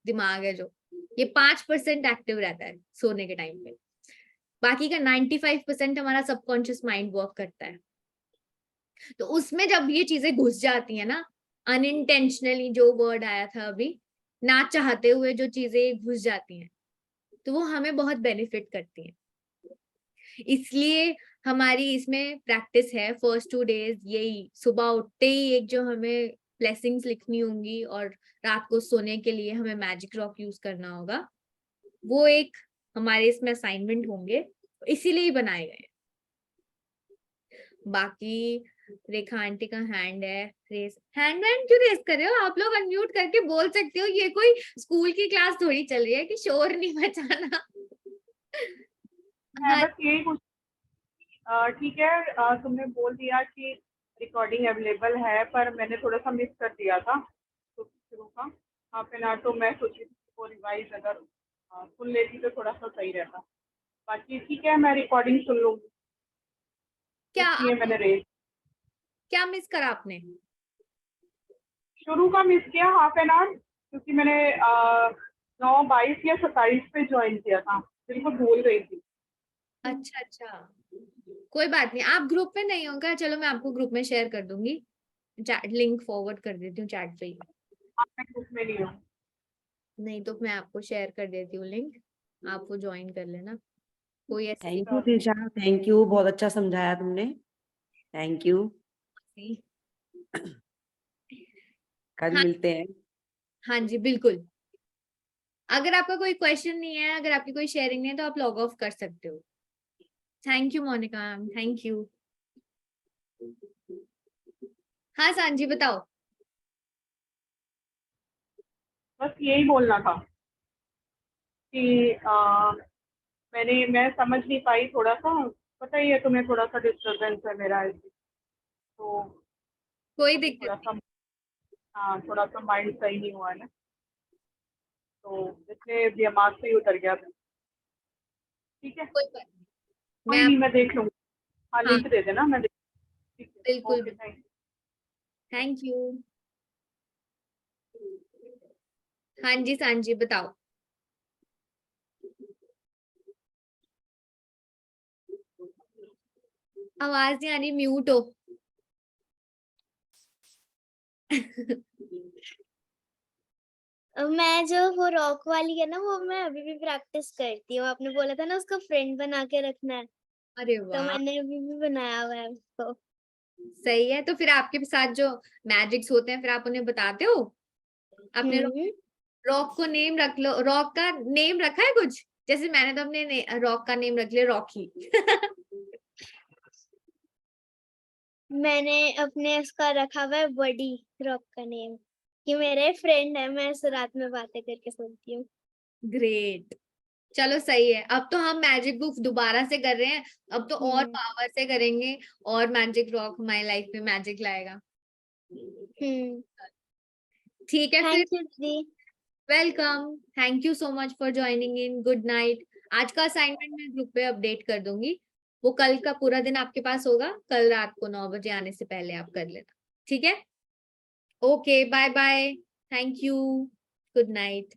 दिमाग है, जो ये 5% एक्टिव रहता है सोने के टाइम पे, बाकी का 95% हमारा सबकॉन्शियस माइंड वर्क करता है। तो उसमें जब ये चीजें घुस जाती है ना, अनइंटेंशनली, जो वर्ड आया था अभी, ना चाहते हुए जो चीजें घुस जाती हैं, तो वो हमें बहुत बेनिफिट करती हैं। इसलिए हमारी इसमें प्रैक्टिस है फर्स्ट 2 डेज, यही सुबह उठते ही एक जो हमें ब्लेसिंग्स लिखनी होंगी और रात को सोने के लिए हमें मैजिक रॉक यूज करना होगा, वो एक हमारे इसमें असाइनमेंट होंगे, इसीलिए बनाए गए। बाकी रेखा आंटी का हैंड है रेस, हैंड क्यों रेस कर रहे हो आप लोग? अनम्यूट करके बोल सकते हो, ये कोई स्कूल की क्लास थोड़ी चल रही है कि शोर नहीं मचाना। मैं बस यही पूछ, ठीक है, तुमने बोल दिया कि रिकॉर्डिंग अवेलेबल है, पर मैंने थोड़ा सा मिस कर दिया था तो शुरू का हाफ एन आवर, तो मैं सोची थी वो रिवाइज अगर सुन लेती तो थोड़ा सा सही रहता। बाकी ठीक है, मैं रिकॉर्डिंग सुन लूँगी, क्या इसलिए मैंने रेस क्या मिस करा आपने? शुरू का मिस किया हाफ एन आवर, क्योंकि मैंने 9:22 या 27 पे ज्वाइन किया था, बिल्कुल भूल गई थी। अच्छा अच्छा, कोई बात नहीं, आप ग्रुप में नहीं होगा, चलो मैं आपको ग्रुप में शेयर कर दूंगी, लिंक फॉरवर्ड कर देती हूँ चैट पे ही। मैं ग्रुप में नहीं हूँ। नहीं तो मैं आपको शेयर कर देती हूँ लिंक, आप वो ज्वाइन कर लेना। कोई ऐसी thank you Disha, thank you, बहुत अच्छा समझाया तुमने, थैंक यू। कल हाँ मिलते हैं। हाँ जी बिल्कुल। अगर आपका कोई क्वेश्चन नहीं है, अगर आपकी कोई शेयरिंग नहीं है, तो आप लॉग ऑफ कर सकते हो। Thank you Monika, thank you. हाँ सांजी बताओ। बस यही बोलना था कि मैं समझ नहीं पाई थोड़ा सा, पता ही है तुम्हें, थोड़ा सा डिस्टर्बेंस है मेरा ऐसे, तो कोई अभी दिक्कत थोड़ा नहीं, सा, हाँ, थोड़ा सा माइंड सही नहीं हुआ है ना, तो इसलिए दिमाग से ही उतर गया था। ठीक है, कोई बात नहीं, मैं कोई नहीं, मैं देख लूँगी। हाँ, हाँ लिंक दे देना, मैं देख ठीक है, बिल्कुल okay, thank you. Thank you. हाँ जी सांजी बताओ। आवाज नहीं आ रही, म्यूट हो। मैं जो वो रॉक वाली है ना, वो मैं अभी भी प्रैक्टिस करती हूँ। आपने बोला था ना उसको फ्रेंड बना के रखना है, अरे तो वाह, मैंने अभी भी बनाया हुआ है उसको। सही है। तो फिर आपके साथ जो मैजिक्स होते हैं फिर आप उन्हें बताते हो? आपने हम्म। रॉक को नेम रख लो, रॉक का नेम रखा है कुछ? जैसे मैंने तो अपने रॉक का नेम रख लिया रॉकी। मैंने अपने उसका रखा हुआ है बडी, रॉक का नेम, कि मेरे फ्रेंड है, मैं उसे रात में बातें करके सोती हूँ। ग्रेट, चलो सही है। अब तो हम मैजिक बुक दोबारा से कर रहे हैं, अब तो और पावर से करेंगे, और मैजिक रॉक हमारी लाइफ में मैजिक लाएगा। ठीक है फिर, थैंक यू दीदी। Welcome, thank you so much for joining in, good night. आज का असाइनमेंट मैं ग्रुप पे अपडेट कर दूंगी, वो कल का पूरा दिन आपके पास होगा, कल रात को 9 बजे आने से पहले आप कर लेना, ठीक है? Okay, bye bye, thank you, good night.